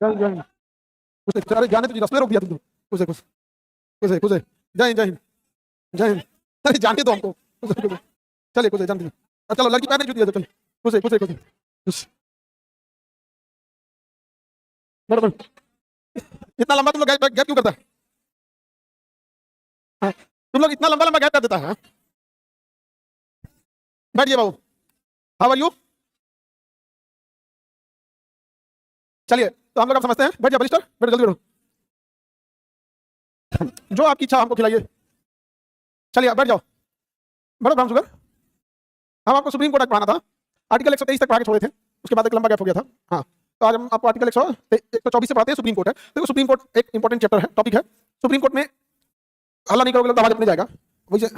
जय हिंद। अरे जाने तुझे रास्ते रोक दिया तुम तो। कुछ कुछ कुछ कुछ जय हिंद जय हिंद जय हिंद। अरे जाने दो हमको। चलिए कुछ जान दीजिए। चलो लड़की पैर नहीं छूती है तो चलिए। कुछ बराबर। इतना लंबा तुम लोग गैप गैप क्यों करता है? हाँ, तुम लोग इतना लंबा लंबा गैप कर देता है। हाँ? बैठिए बाबू। How are you? चलिए तो हम लोग अब समझते हैं। बैठ जाओ बरिस्टर, बैठो जल्दी बैठो। जो आपकी इच्छा हमको खिलाइए। चलिए बैठ जाओ। बैठो ब्राउन शुगर। हम आपको सुप्रीम कोर्ट तक पढ़ाना था। आर्टिकल 123 तक पढ़ा के छोड़े थे, उसके बाद एक लंबा गैप हो गया था। हाँ, तो आज हम आपको आर्टिकल 124 से पढ़ाते हैं। सुप्रीम कोर्ट है, देखो सुप्रीम कोर्ट एक इंपॉर्टेंट चैप्टर है, टॉपिक है। सुप्रीम कोर्ट में हल्ला नहीं करोगे तो आवाज अपने जाएगा। वही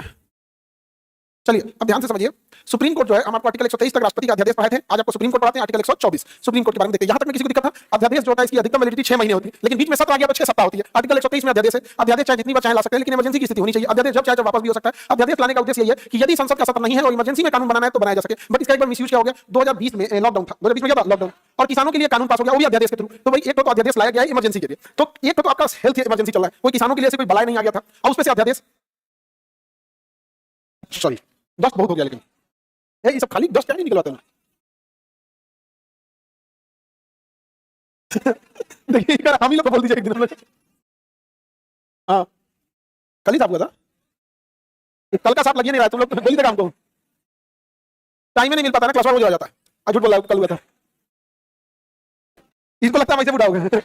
चलिए अब ध्यान से समझिए। सुप्रीम कोर्ट जो है, हम आपको आर्टिकल 123 तक राष्ट्रपति का अध्यादेश पढ़ाए थे। आज आपको सुप्रीम कोर्ट पढ़ाते हैं आर्टिकल 124 सुप्रीम कोर्ट के बारे में देखते हैं। यहां तक में किसी को दिक्कत था? अध्यादेश जो होता है इसकी अधिकतम वैलिडिटी 6 महीने होती है, लेकिन बीच में सत्र आ गया तो 6 सप्ताह होती है। आर्टिकल 123 में अध्यादेश है, अध्यादेश चाहे जितनी बार चाहे ला सकते हैं, लेकिन इमरजेंसी की स्थिति होनी चाहिए। अध्यादेश जब चाहे जब वापस भी हो सकता है। अध्यादेश लाने का उद्देश्य यही है कि यदि संसद का सत्र नहीं है और इमरजेंसी में कानून बनाना है तो बनाया जा सके। बट इसका एक बार मिसयूज क्या हो गया, 2020 में लॉकडाउन था। 2020 में क्या था? लॉकडाउन। और किसानों के लिए कानून पास हो गया, वो भी अध्यादेश के थ्रू। तो भाई एक तो अध्यादेश लाया गया है इमरजेंसी के लिए, तो एक तो आपका हेल्थ इमरजेंसी चल रहा है, कोई किसानों के लिए कोई बलाई नहीं आ गया था, और उसमें से अध्यादेश सॉरी डस्ट बहुत हो गया। लेकिन ये सब खाली डस्ट क्या नहीं निकलवाते हैं। देखिए यार, हम ही लोग को बोल दीजिए एक दिन हम लोग। हाँ, कल ही साफ हुआ था। कल का साफ लग ही नहीं रहा है, तुम लोग बोल देगा हमको। टाइम ही नहीं मिल पाता ना, क्लास हो जाता है। आज झूठ बोल रहा है, कल हुआ था। इसको लगता है वैसे बुढ़ा हो गए।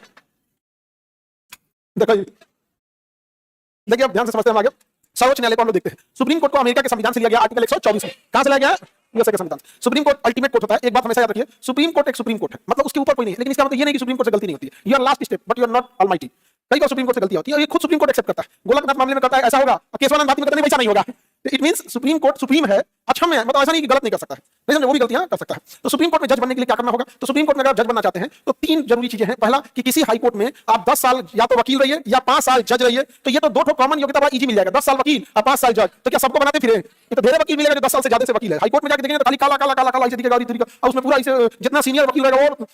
देखो देखिए अब ध्यान से समझते हैं हम आगे। सर्वोच्च न्यायालय को हम लोग देखते हैं। सुप्रीम कोर्ट को अमेरिका के संविधान से लिया गया आर्टिकल 124 में। कहां से लाया गया? यूएसए के संविधान। सुप्रीम कोर्ट अल्टीमेट कोर्ट होता है। एक बात हमेशा याद रखिए, सुप्रीम कोर्ट एक सुप्रीम कोर्ट है, मतलब उसके ऊपर कोई नहीं है। लेकिन इसका मतलब ये नहीं कि सुप्रीम कोर्ट से गलती नहीं होती है। You are last step but you are not almighty. कई बार सुप्रीम कोर्ट से गलती होती है और ये खुद सुप्रीम कोर्ट एक्सेप्ट करता है। गोलकनाथ मामले में करता है ऐसा होगा, केशवानंद भारती में करता है वैसा नहीं होगा। It means supreme court supreme है, अक्षम है, मतलब ऐसा नहीं कि गलत नहीं कर सकता है, नहीं समझे, वो भी गलतियां कर सकता है। तो सुप्रीम कोर्ट में जज बनने के लिए क्या करना होगा? तो सुप्रीम कोर्ट में अगर जज बनना चाहते हैं तो 3 जरूरी चीजें हैं। पहला कि किसी हाई कोर्ट में आप 10 साल या तो वकील रहिए या 5 साल जज रहिए। तो ये तो दो कॉमन योग्यता बड़ा इजी मिल जाएगा, 10 साल वकील और 5 साल जज। तो क्या सबको बनाते फिरे? ये तो ढेर वकील मिलेगा जो 10 साल से ज्यादा से वकील है। हाई कोर्ट में जाके देखेंगे तो खाली काला काला काला काला ऐसे दिखेगा, और उसमें पूरा ऐसे जितना सीनियर वकील रहेगा और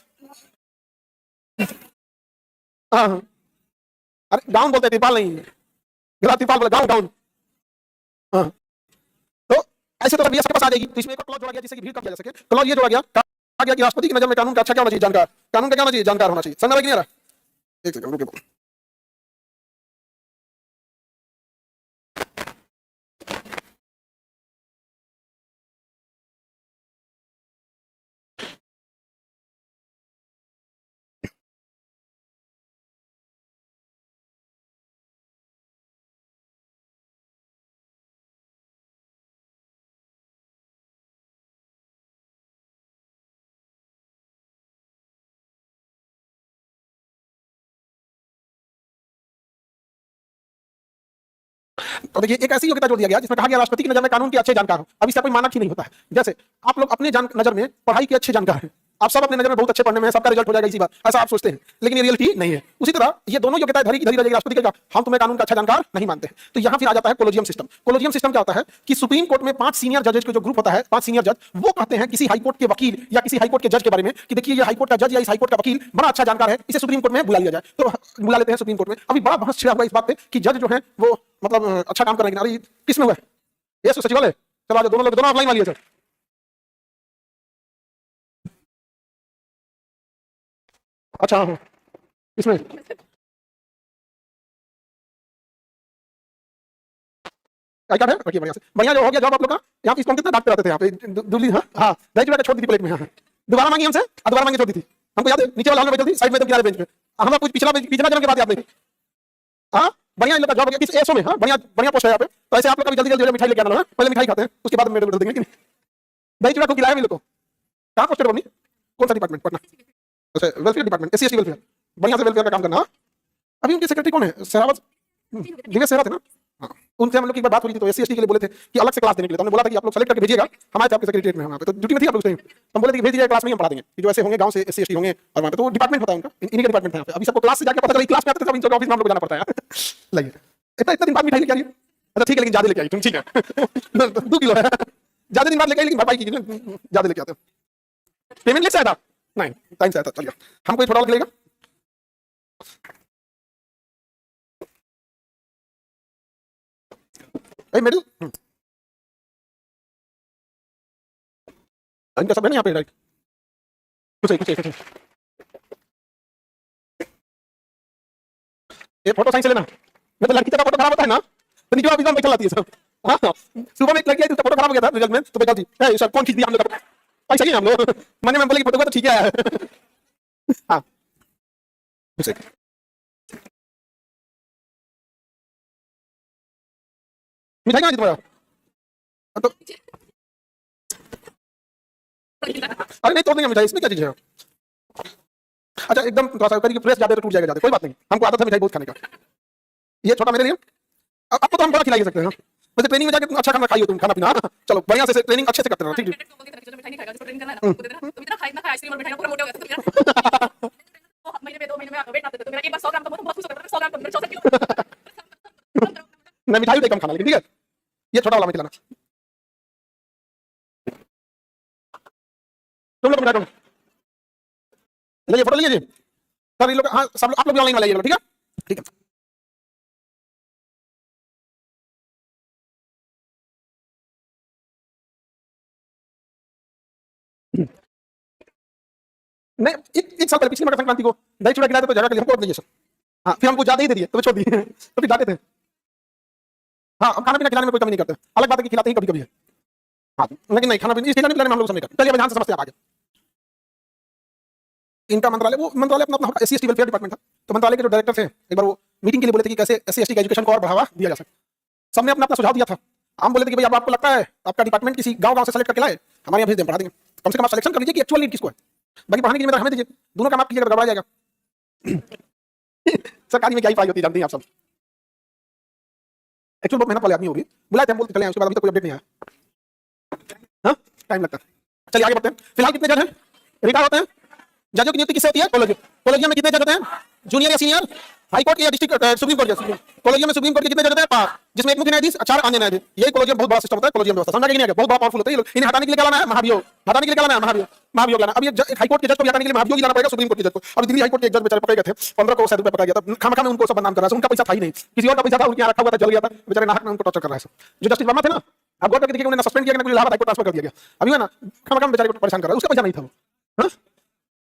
हाँ, अरे गाउन बोलते हैं, तिरपाल नहीं, गलत तिरपाल बोला, गाउन गाउन। हाँ, तो ऐसे तो सबके पास आ जाएगी। तो इसमें एक क्लॉज जोड़ा गया जिससे कि भीड़ कम किया जा सके। क्लॉज ये जोड़ा गया, कहा गया कि राष्ट्रपति की नजर में कानून का अच्छा क्या होना चाहिए? जानकार। कानून का क्या होना चाहिए? जानकार होना चाहिए। समझ में आ रहा है कि नहीं आ रहा? एक सेकंड रुकिए। तो देखिए एक ऐसी योग्यता जोड़ दिया गया जिसमें कहा गया राष्ट्रपति की नजर में कानून के अच्छे जानकार हो। अब इसका कोई मानक ही नहीं होता है। जैसे आप लोग अपने नजर में पढ़ाई के अच्छे जानकार हैं, आप सब अपने नजर में बहुत अच्छे पढ़ने में, सबका रिजल्ट हो जाएगा इसी बार, ऐसा आप सोचते हैं, लेकिन ये रियलिटी नहीं है। उसी तरह ये दोनों योग्यताएं धरी की धरी रहेगी। राष्ट्रपति का हम तुम्हें कानून का अच्छा जानकार नहीं मानते हैं। तो यहां फिर आ जाता है कोलोजियम सिस्टम। कोलोजियम सिस्टम क्या होता है कि सुप्रीम कोर्ट में 5 सीनियर जजेस का जो ग्रुप होता है, 5 सीनियर जज, वो कहते हैं किसी हाईकोर्ट के वकील या किसी हाईकोर्ट के जज के बारे में कि देखिए ये हाईकोर्ट का जज या इस हाईकोर्ट का वकील बड़ा अच्छा जानकार है, इसे सुप्रीम कोर्ट में बुला लिया जाए। तो बुला लेते हैं सुप्रीम कोर्ट में। अभी बड़ा बहस छिड़ा हुआ इस बात पे कि जज जो है वो मतलब अच्छा काम कर रहे हैं। अरे किस में हुआ है? ये सचिवालय। चलो आज दोनों लोग दोनों ऑफलाइन वाली है सर। अच्छा हाँ, इसमें आई कार्ड है, रखिए बढ़िया से। बढ़िया जो हो गया जॉब आप लोग का। यहाँ इसको हम कितना डांटते रहते थे यहाँ पे दिल्ली। हाँ हाँ, दही चूड़ा का छोड़ दी थी प्लेट में। हाँ दोबारा मांगी हमसे, दोबारा मांगी छोड़ दी थी। हमको याद है नीचे वाला हॉल में बैठी थी, साइड में एकदम किनारे बेंच पे। हमारा कुछ पिछला जन्म के बाद याद नहीं। हाँ बढ़िया इन लोग का जॉब हो गया किस एसओ में। हाँ बढ़िया बढ़िया पोस्ट है यहाँ पे। तो ऐसे आप लोग का भी जल्दी जल्दी मिठाई लेके आना है। पहले मिठाई खाते हैं, उसके बाद मेडल देंगे। दही चूड़ा को खिलाया इन लोग को। कहाँ पोस्टेड बनी? कौन सा डिपार्टमेंट? पटना। अच्छा welfare department, SC ST welfare. बढ़िया से वेलफेयर का काम करना। हाँ अभी उनके सेक्रेटरी कौन है? सहरावत दिवेश सेहरा थे ना। हाँ उनसे हम लोग की एक बार बात हुई थी, तो एससी एसटी के लिए बोले थे कि अलग से क्लास देने के लिए। तो हमने बोला था कि आप लोग सेलेक्ट करके भेजिएगा, हमारे थे आपके सेक्रेटरीट में। वहाँ पे तो ड्यूटी में थी आप लोग उस टाइम। हम बोले थे कि भेज दीजिएगा, क्लास में हम पढ़ा देंगे कि जो ऐसे होंगे गांव से एससी एसटी होंगे। और वहाँ पे तो डिपार्टमेंट होता है उनका, इन्हीं का डिपार्टमेंट है। अभी सबको क्लास से जाकर पता चला क्लास में आते थे, इनके ऑफिस में हम लोग जाना पड़ता है। लाइए इतना इतना दिन बाद मिठाई लेके आ रही है। अच्छा ठीक है, लेकिन ज्यादा लेके आई तुम, ठीक है 2 किलो है। ज्यादा दिन बाद लेके आई, लेकिन भरपाई कीजिए, ज्यादा लेके आते हो। पेमेंट लेट से आया था? नहीं टाइम से आया था। चलिए हमको थोड़ा और लगेगा। भाई मिडिल इनका सब है ना यहाँ पे राइट कुछ ये फोटो साइंस लेना मैं तो लड़की का फोटो खराब होता है ना तो नीचे वाली बैठा लाती है सब। हाँ सुबह में एक लड़की आई तो उसका फोटो खराब हो गया था रिजल्ट में तो बेटा जी है सर कौन खींच दिया हम लोग का ऐसा ही है हम लोग मैंने मैं बोले कि फोटो का तो ठीक है हाँ मिठाई कहाँ जी तुम्हारा तो अरे नहीं तोड़ देंगे मिठाई इसमें क्या चीज है। अच्छा एकदम थोड़ा सा करिए फ्रेश ज्यादा तो टूट जाएगा ज्यादा कोई बात नहीं हमको आदत है मिठाई बहुत खाने का ये छोटा मेरे लिए आपको तो हम बड़ा खिला ही सकते हैं वैसे ट्रेनिंग में जाके तुम अच्छा खाना खाइए तुम खाना पीना चलो बढ़िया से ट्रेनिंग अच्छे से करते रहो ठीक नहीं मिठाई भी कम खाना लेकिन ठीक है ये छोटा वाला मैं खिलाना तुम लोग मिठाई ले फोटो लीजिए सर ये लोग हाँ सब लोग आप लोग भी ऑनलाइन वाला ये ठीक है ठीक है नहीं एक साल पहले पिछली मकर संक्रांति को दही चूड़ा खिलाया था तो जगह के लिए हमको नहीं सर हाँ फिर हमको ज्यादा ही दे दिए तो छोड़ दिए तो फिर डांटे थे हाँ अब खाना पीना खिलाने में कोई कमी नहीं करते अलग बात है कि खिलाते ही कभी कभी है हाँ लेकिन नहीं खाना पीना इस खिलाने पिलाने में हम लोग सब नहीं करते चलिए अब ध्यान से समझते हैं आगे इनका मंत्रालय वो मंत्रालय अपना अपना SC ST वेलफेयर डिपार्टमेंट था तो मंत्रालय के जो डायरेक्टर थे एक बार वो मीटिंग के लिए बोले थे कि कैसे SC ST का एजुकेशन को और बढ़ावा दिया जा सकता सबने अपना अपना सुझाव दिया था हम बोले थे कि भाई अब आपको लगता है आपका डिपार्टमेंट किसी गांव से सेलेक्ट करके लाए हमारे यहाँ भेज दें पढ़ा देंगे कम से कम आप सिलेक्शन कर लीजिए कि एक्चुअल नीड किसको है बाकी पढ़ाने की जिम्मेदारी हमें दीजिए दोनों काम आप कीजिएगा गड़बड़ा जाएगा सरकारी में क्या ही पाई होती है जानते हैं आप सब एक्चुअल बहुत मेहनत वाले आदमी होगी बुलाए थे हम बोलते चले उसके बाद अभी तक कोई अपडेट नहीं आया हाँ टाइम लगता है चलिए आगे बढ़ते हैं फिलहाल कितने जज हैं रिटायर होते हैं जजों की नियुक्ति किससे होती है कॉलेजियम में कितने जज होते हैं जूनियर या सीनियर हाई कोर्ट या डिस्ट्रिक्ट सुप्रीम कोर्ट कॉलेजियम में सुप्रीम कोर्ट के कितने जज होते हैं 5 जिसमें एक मुख्य न्यायाधीश 4 अन्य न्यायाधीश यही कॉलेजियम बहुत बड़ा सिस्टम होता है कॉलेजियम व्यवस्था समझा कि नहीं बहुत बड़ा पावरफुल होता है इन्हें हटाने के लिए क्या लाना है महाभियोग हटाने के लिए क्या लाना है महाभियोग लाना अब ये हाई कोर्ट के जज को हटाने के लिए महाभियोग लाना पड़ेगा सुप्रीम कोर्ट के जज को अब दिल्ली हाई कोर्ट के एक जज बेचारे पकड़े गए थे 15 करोड़ रुपए पकड़ा गया था खामखा में उनको सब बदनाम कर रहा है उनका पैसा था ही नहीं किसी और का पैसा था उनके यहाँ रखा हुआ था जल गया था बेचारे नाहक में उनको टॉर्चर कर रहा है जो जस्टिस वर्मा थे ना अब गौर करके देखिए उन्होंने सस्पेंड किया इलाहाबाद हाई कोर्ट ट्रांसफर कर दिया गया अभी है ना खामखा में बेचारे को परेशान कर रहा है उसका पैसा नहीं था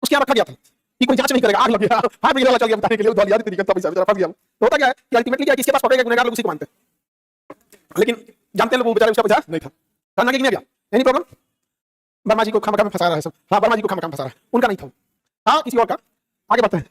उसके यहाँ रखा गया था कि कोई जांच नहीं करेगा आग लग गया हाथ में चल गया बताने के लिए दौड़ लिया तरीके का पैसा बेचारा फंस गया तो होता क्या है कि अल्टीमेटली क्या किसके पास पकड़ेगा गुनहगार लोग उसी को मानते हैं लेकिन जानते हैं लोग वो बेचारे उसका पैसा नहीं था करना कि नहीं गया एनी प्रॉब्लम वर्मा जी को खामखा में फंसा रहा है सब हाँ वर्मा जी को खामखा में फंसा रहा है उनका नहीं था हाँ किसी और का आगे बढ़ते हैं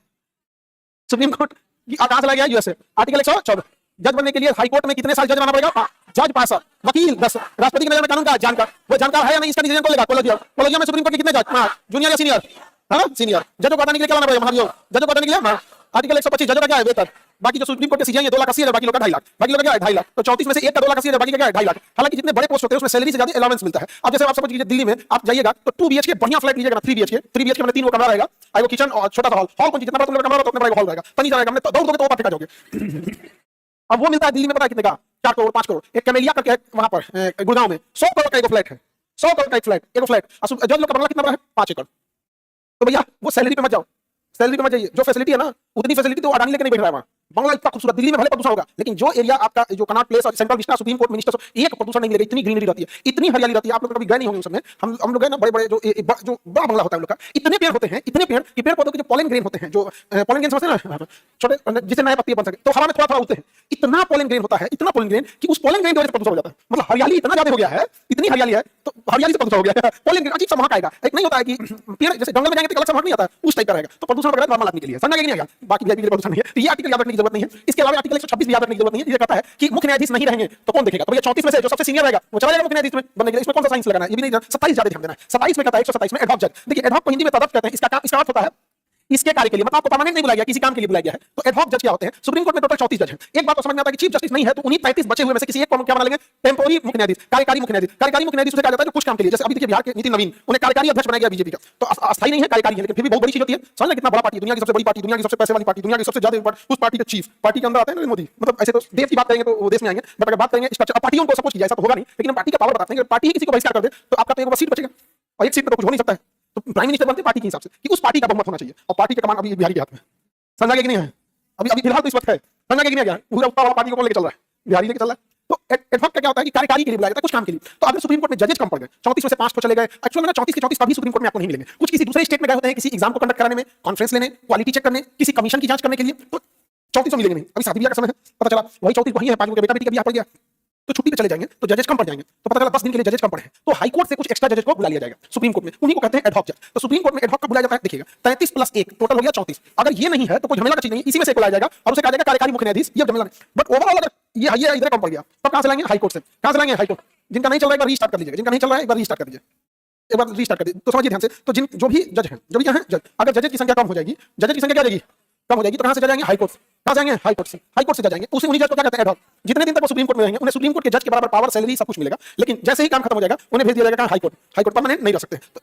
सुप्रीम कोर्ट कहां से गया यूएसए आर्टिकल 114 जज बनने के लिए हाई कोर्ट में कितने साल जज बनना पड़ेगा जज 5 साल वकील 10 राष्ट्रपति के नजर में कानून का जानकार वो जानकार है या नहीं इसका डिसीजन को लेगा कॉलेजियम में सुप्रीम कोर्ट के कितने जज जूनियर या सीनियर हाँ सीनियर जजों को हटाने के लिए क्या लाना पड़ेगा महाभियोग जजों को हटाने के लिए आर्टिकल 125 जजों का क्या है वेतन बाकी जो सुप्रीम कोर्ट के सीजन ये 2,80,000 है बाकी लोग का 2.5 लाख बाकी लोग का क्या है 2.5 लाख तो 34 में से एक का 2,80,000 है बाकी का क्या है 2.5 लाख हालांकि जितने बड़े पोस्ट होते हैं उसमें सैलरी से ज्यादा अलाउंस मिलता है अब जैसे आप समझ लीजिए दिल्ली में आप जाइएगा तो 2 BHK बढ़िया फ्लैट लीजिएगा ना 3 BHK में 3 कमरा रहेगा आई वो किचन और छोटा सा हॉल कौन जितना बड़ा तुम कमरा तो उतना बड़ा हॉल रहेगा तनी जाएगा हमने दौड़ दोगे तो ऊपर टिका जाओगे अब वो मिलता है दिल्ली में पता है कितने का 4 करोड़ 5 करोड़ एक कैमेलिया करके वहां पर गुड़गांव में 100 करोड़ का एक फ्लैट है 100 करोड़ का एक फ्लैट जज लोग का बंगला कितना बड़ा है 5 एकड़ तो भैया वो सैलरी पे मत जाओ सैलरी पे मत जाइए जो फैसिलिटी है ना उतनी फैसिलिटी तो अडानी लेके नहीं बैठ रहा है वहां बंगला इतना खूबसूरत दिल्ली में भले प्रदूषण होगा लेकिन जो एरिया आपका जो कनॉट प्लेस और central Vista supreme court minister एक प्रदूषण नहीं मिलेगा इतनी ग्रीनरी रहती है इतनी हरियाली रहती है आप लोग कभी गए नहीं होंगे उसमें हम लोग गए ना बड़े बड़े जो बड़ा बंगला होता है उन लोग का इतने पेड़ होते हैं इतने पेड़ कि पेड़ पौधों के जो पॉलन ग्रेन होते हैं जो पॉलन ग्रेन समझते हैं ना छोटे जिसे नए पत्ती बन सके तो हवा में थोड़ा थोड़ा उड़ते हैं इतना पॉलन ग्रेन होता है इतना पॉलन ग्रेन कि उस पॉलन ग्रेन की वजह से प्रदूषण हो जाता है मतलब हरियाली इतना ज्यादा हो गया है इतनी हरियाली है तो हरियाली से प्रदूषण हो गया है पॉलन ग्रेन अजीब सा महक आएगा एक नहीं होता है कि पेड़ जैसे जंगल में जाएंगे तो अलग सा महक नहीं आता उस टाइप का रहेगा तो प्रदूषण वगैरह नॉर्मल आदमी के लिए समझ नहीं आएगा बाकी वीआईपी के लिए प्रदूषण नहीं है तो ये आर्टिकल याद रखने की जरूरत नहीं है इसके अलावा आर्टिकल 126 भी याद रखने की जरूरत नहीं है ये कहता है कि मुख्य न्यायाधीश नहीं रहेंगे तो कौन देखेगा तो भैया 34 में से जो सबसे सीनियर रहेगा वो चला जाएगा मुख्य न्यायाधीश में बनने के लिए इसमें कौन सा साइंस लगाना है ये भी नहीं 27 ज्यादा ध्यान देना है 27 में कहता है 127 में एडहॉक जज देखिए एडहॉक को हिंदी में तदफ कहते हैं इसका अर्थ होता है इसके कार्य के लिए मतलब आपको परमानेंट नहीं बुलाया गया किसी काम के लिए बुलाया गया है तो एडहॉक जज क्या होते हैं सुप्रीम कोर्ट में टोटल 34 जज हैं एक बात तो समझ में आता है कि चीफ जस्टिस नहीं है तो उन्हीं 35 बचे हुए में से किसी एक को क्या बना लेंगे टेम्पोररी मुख्य न्यायाधीश कार्यकारी मुख्य न्यायाधीश उसे कहा जाता है जो कुछ काम के लिए जैसे अभी देखिए बिहार के नितिन नवीन उन्हें कार्यकारी अध्यक्ष बनाया गया बीजेपी का तो अस्थायी नहीं है कार्यकारी है लेकिन फिर भी बहुत बड़ी चीज होती है समझ लें कितना बड़ा पार्टी दुनिया की सबसे बड़ी पार्टी दुनिया की सबसे पैसे वाली पार्टी दुनिया की सबसे ज्यादा उस पार्टी का चीफ पार्टी के अंदर आते हैं नरेंद्र मोदी मतलब ऐसे तो देश की बात करेंगे तो वो देश में आएंगे बट अगर बात करेंगे स्ट्रक्चर पार्टियों को सपोर्ट किया ऐसा तो होगा नहीं लेकिन पार्टी का पावर बताते हैं पार्टी किसी को बहिष्कार कर दे तो आपका तो एक सीट बचेगा और एक सीट पर तो कुछ हो नहीं सकता है तो प्राइम मिनिस्टर बनते पार्टी के हिसाब से कि उस पार्टी का बहुमत होना चाहिए और पार्टी का कमान अभी बिहारी के हाथ में समझा कि नहीं है अभी फिलहाल तो इस वक्त है समझा कि नहीं गया पूरा उत्तर वाला पार्टी को कौन लेके चल रहा है बिहारी लेके चल रहा है तो एडहॉक का क्या होता है कि कार्यकारी के लिए बुलाया जाता है, कुछ काम के लिए। तो अगर सुप्रीम कोर्ट में जजेज कम पड़ गए, 34 में से 5 तो चले गए, एक्चुअल में 34 के 34 कभी सुप्रीम कोर्ट में आपको नहीं मिलेंगे। कुछ किसी दूसरे स्टेट में गए होते हैं, किसी एग्जाम को कंडक्ट कराने में, कॉन्फ्रेंस लेने, क्वालिटी चेक करने, किसी कमीशन की जांच करने के लिए, तो 34 मिलेंगे नहीं। अभी शादी ब्याह का समय है, पता चला वही 34 वही है, 5 के बेटा बेटी का ब्याह पड़ गया, तो छुट्टी पे चले जाएंगे, तो जजेस कम पड़ जाएंगे। तो पता चला 10 दिन के लिए जजेस कम पड़े हैं, तो हाई कोर्ट से कुछ एक्स्ट्रा जजेस को बुला लिया जाएगा सुप्रीम कोर्ट में, उन्हीं को कहते हैं एडहॉक जज। तो सुप्रीम कोर्ट में एडहॉक का बुलाया जाता है, देखिएगा 33 + 1 टोटल हो गया 34। अगर ये नहीं है तो कोई झमेला का चीज नहीं, इसी में से बुलाया जाएगा और उसे कहा जाएगा कार्यकारी मुख्य न्यायाधीश, ये झमेला नहीं। बट ओवरऑल अगर ये इधर कम पड़ गया, तब कहां से लाएंगे? हाई कोर्ट से। कहां से लाएंगे? High court. जिनका नहीं चल रहा है एक बार रीस्टार्ट कर लीजिएगा, जिनका नहीं चल रहा है एक बार रीस्टार्ट कर दीजिए, एक बार रीस्टार्ट कर दीजिए। तो समझिए ध्यान से, तो जिन जो भी जज हैं, जो भी क्या है जज, अगर जजेस की संख्या कम हो जाएगी, जजेस की संख्या क्या हो जाएगी? कम हो जाएगी, तो कहां से जाएंगे? High court. कहां जाएंगे? हाई कोर्ट से। हाई कोर्ट से जाएंगे, उसी उन्हीं जज को क्या कहते हैं? एडहॉक। जितने दिन तक वो सुप्रीम कोर्ट में रहेंगे उन्हें सुप्रीम कोर्ट के जज के बराबर पावर, सैलरी सब कुछ मिलेगा, लेकिन जैसे ही काम खत्म हो जाएगा उन्हें भेज दिया जाएगा high court. High court permanent नहीं रह सकते, तो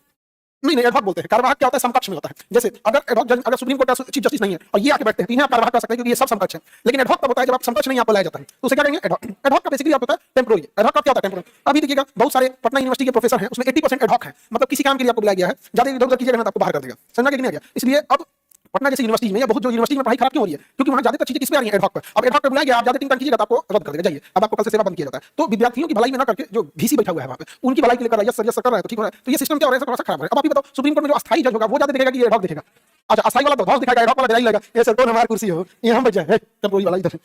नहीं एडहॉक बोलते हैं। कार्यवाहक क्या होता है? समकक्ष में होता है। जैसे अगर एडहॉक जज, अगर सुप्रीम कोर्ट का चीफ जस्टिस नहीं है और ये आके बैठते हैं, इन्हें आप कार्यवाहक कर सकते हैं क्योंकि ये सब समकक्ष है। लेकिन एडहॉक तब होता है जब आप समकक्ष नहीं आपको लाया जाता है, तो उसे क्या कहेंगे? एडहॉक। एडहॉक का बेसिकली आप होता है टेम्पोररी। एडहॉक का क्या होता है? टेम्पोररी। अभी देखिएगा बहुत सारे पटना यूनिवर्सिटी के प्रोफेसर हैं, उसमें 80% एडहॉक है, मतलब किसी काम के लिए आपको बुलाया गया है, ज्यादा इधर उधर कीजिएगा ना तो आपको बाहर कर देगा। समझा कि नहीं आ गया? इसलिए अब पटना जैसी यूनिवर्सिटी में या बहुत जो यूनिवर्सिटी में पढ़ाई खराब क्यों हो रही है? क्योंकि वहां ज्यादातर चीजें किस पे आ रही है? एडहॉक पर। अब एडहॉक पे बुलाया गया, आप ज्यादा टिंग कीजिएगा तो आपको रद्द कर देगा, जाइए, अब आपको कल से सेवा बंद किया जाता है। तो विद्यार्थियों की भलाई में ना करके जो वीसी बैठा हुआ है वहां पे, उनकी भलाई के लिए कर रहा है, सर कर रहा है, तो ठीक हो रहा है। तो ये सिस्टम क्या हो रहा है? थोड़ा सा खराब है। अब आप ही बताओ, सुप्रीम कोर्ट में जो अस्थायी जज होगा वो ज्यादा देखेगा कि एडहॉक देखेगा? अच्छा, अस्थायी वाला तो बहुत दिखाएगा, एडहॉक वाला दिखाई लगेगा, ये सर कौन हमारी कुर्सी हो, ये हम बैठ जाए, टेम्पोररी वाला इधर।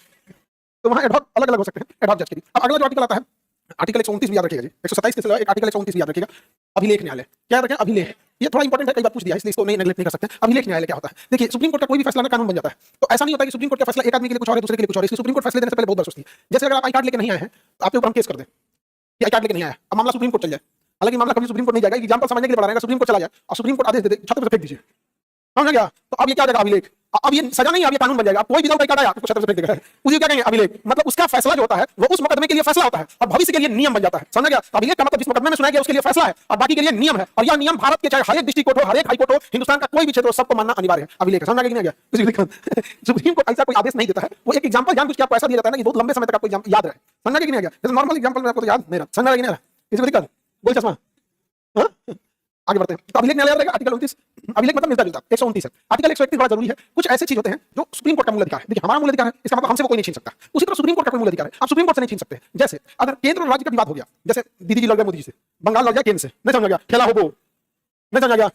तो वहां एडहॉक अलग अलग हो सकते हैं, एडहॉक जज के भी। अब अगला जो आर्टिकल आता है, आर्टिकल 129 भी याद रखिएगा जी, 127 के सिवा एक आर्टिकल 129 भी याद रखिएगा, अभिलेख न्यायालय। क्या याद रखें? अभिलेख। ये थोड़ा इंपॉर्टेंट है, कई बार पूछ दिया है, इसलिए इसको नहीं नेगलेक्ट नहीं कर सकते। अभिलेख न्यायालय क्या होता है? देखिए, सुप्रीम कोर्ट का कोई भी फैसला ना कानून बन जाता है, तो ऐसा नहीं होता कि सुप्रीम कोर्ट का फैसला एक आदमी के लिए कुछ और है, दूसरे के लिए कुछ और है। इसलिए सुप्रीम कोर्ट फैसले देने से पहले बहुत बार सोचती है। जैसे अगर आप आई कार्ड लेके नहीं आए हैं, तो आपके ऊपर हम केस कर दें कि आई कार्ड लेके नहीं आया, अब मामला सुप्रीम कोर्ट चल जाए। हालांकि मामला कभी सुप्रीम कोर्ट नहीं जाएगा, एग्जाम्पल समझने के लिए बता रहे हैं, सुप्रीम कोर्ट चला जाए और सुप्रीम कोर्ट आदेश दे दे छत पर फेंक दीजिए, समझ गया? तो अब ये क्या हो जाएगा? अभिलेख। अब ये सजा नहीं, अब ये कानून बन जाएगा। अब कोई भी विदाउट आई कार्ड आया आपको छत पर फेंक देगा, उसी क्या कहेंगे? अभिलेख। मतलब उसका फैसला जो होता है वो उस मुकदमे के लिए फैसला होता है और भविष्य के लिए नियम बन जाता है, समझ गया? अभिलेख का मतलब जिस मुकदमे में सुनाया गया उसके लिए फैसला है और बाकी के लिए नियम है, और यह नियम भारत के चाहे हर एक डिस्ट्रिक्ट कोर्ट हो, हर एक हाई कोर्ट हो, हिंदुस्तान का कोई भी क्षेत्र हो, सबको मानना अनिवार्य है। अभिलेख समझ गया कि नहीं गया? सुप्रीम कोर्ट ऐसा कोई आदेश नहीं देता है, वो एक एग्जांपल जानबूझ के आपको ऐसा दिया जाता है ना कि बहुत लंबे समय तक आपको याद रहे। समझ गया कि नहीं गया? जैसे नॉर्मल एग्जांपल में आपको याद नहीं रहा, समझ गया कि नहीं रहा? इसमें दिक्कत गोल चश्मा। आगे बढ़ते हैं, तो अभिलेख न्यायालय रहेगा। आर्टिकल 29, अभिलेख मतलब मिलता जुलता, 129 है। आर्टिकल 131 बड़ा जरूरी है। कुछ ऐसी चीज होते हैं जो सुप्रीम कोर्ट का मूल अधिकार है। देखिए, हमारा मूल अधिकार है, इसका मतलब हमसे वो कोई नहीं छीन सकता। उसी तरह सुप्रीम कोर्ट का कोई मूल अधिकार है, आप सुप्रीम कोर्ट से नहीं छीन सकते। जैसे अगर केंद्र और राज्य का विवाद हो गया, जैसे दीदी जी लड़ गए मोदी जी से, बंगाल लड़ गया केंद्र से, नहीं समझ गया, खेला हो वो, नहीं समझ गया,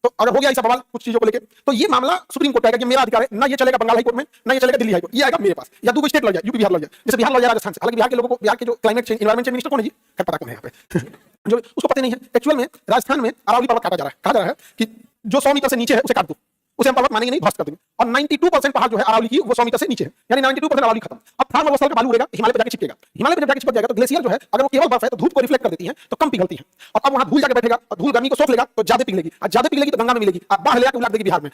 तो अगर हो गया ऐसा बवाल कुछ चीजों को लेकर, तो ये मामला सुप्रीम कोर्ट आएगा कि मेरा अधिकार है ना, ये चलेगा बंगाल हाई कोर्ट में, ना ये चलेगा दिल्ली हाई कोर्ट, ये आएगा मेरे पास। या दो स्टेट लड़ जाए, यूपी बिहार लड़ जाए, जैसे बिहार लड़ जाए राजस्थान से। हालांकि बिहार के लोगों को, बिहार के जो climate change, environment change minister कौन है जी? क्या पता कौन है यहाँ पे? जो उसको पता नहीं है। एक्चुअल में राजस्थान में अरावली पर्वत काटा जा रहा है, कहा जा रहा है कि जो 100 मीटर से नीचे है उसे काट दो, उसे हम पर्वत मानेंगे नहीं, ध्वस्त कर देंगे। और 92% पहाड़ जो है अरावली की वो 100 मीटर से नीचे है, यानी 92% अरावली खत्म। अब थर्मोस्फेयर का बालू उड़ेगा, हिमालय पे जाके चिपकेगा। हिमालय पे जब जाके चिपक जाएगा तो ग्लेशियर जो है, अगर वो केवल बर्फ है तो धूप को रिफ्लेक्ट कर देती है, तो कम पिघलती है। और अब वहां धूल जाके बैठेगा और धूल गर्मी को सोख लेगा तो ज्यादा पिघलेगी, और ज्यादा पिघलेगी तो गंगा में मिलेगी, अब बाहर ले आके उलाट देगी बिहार में।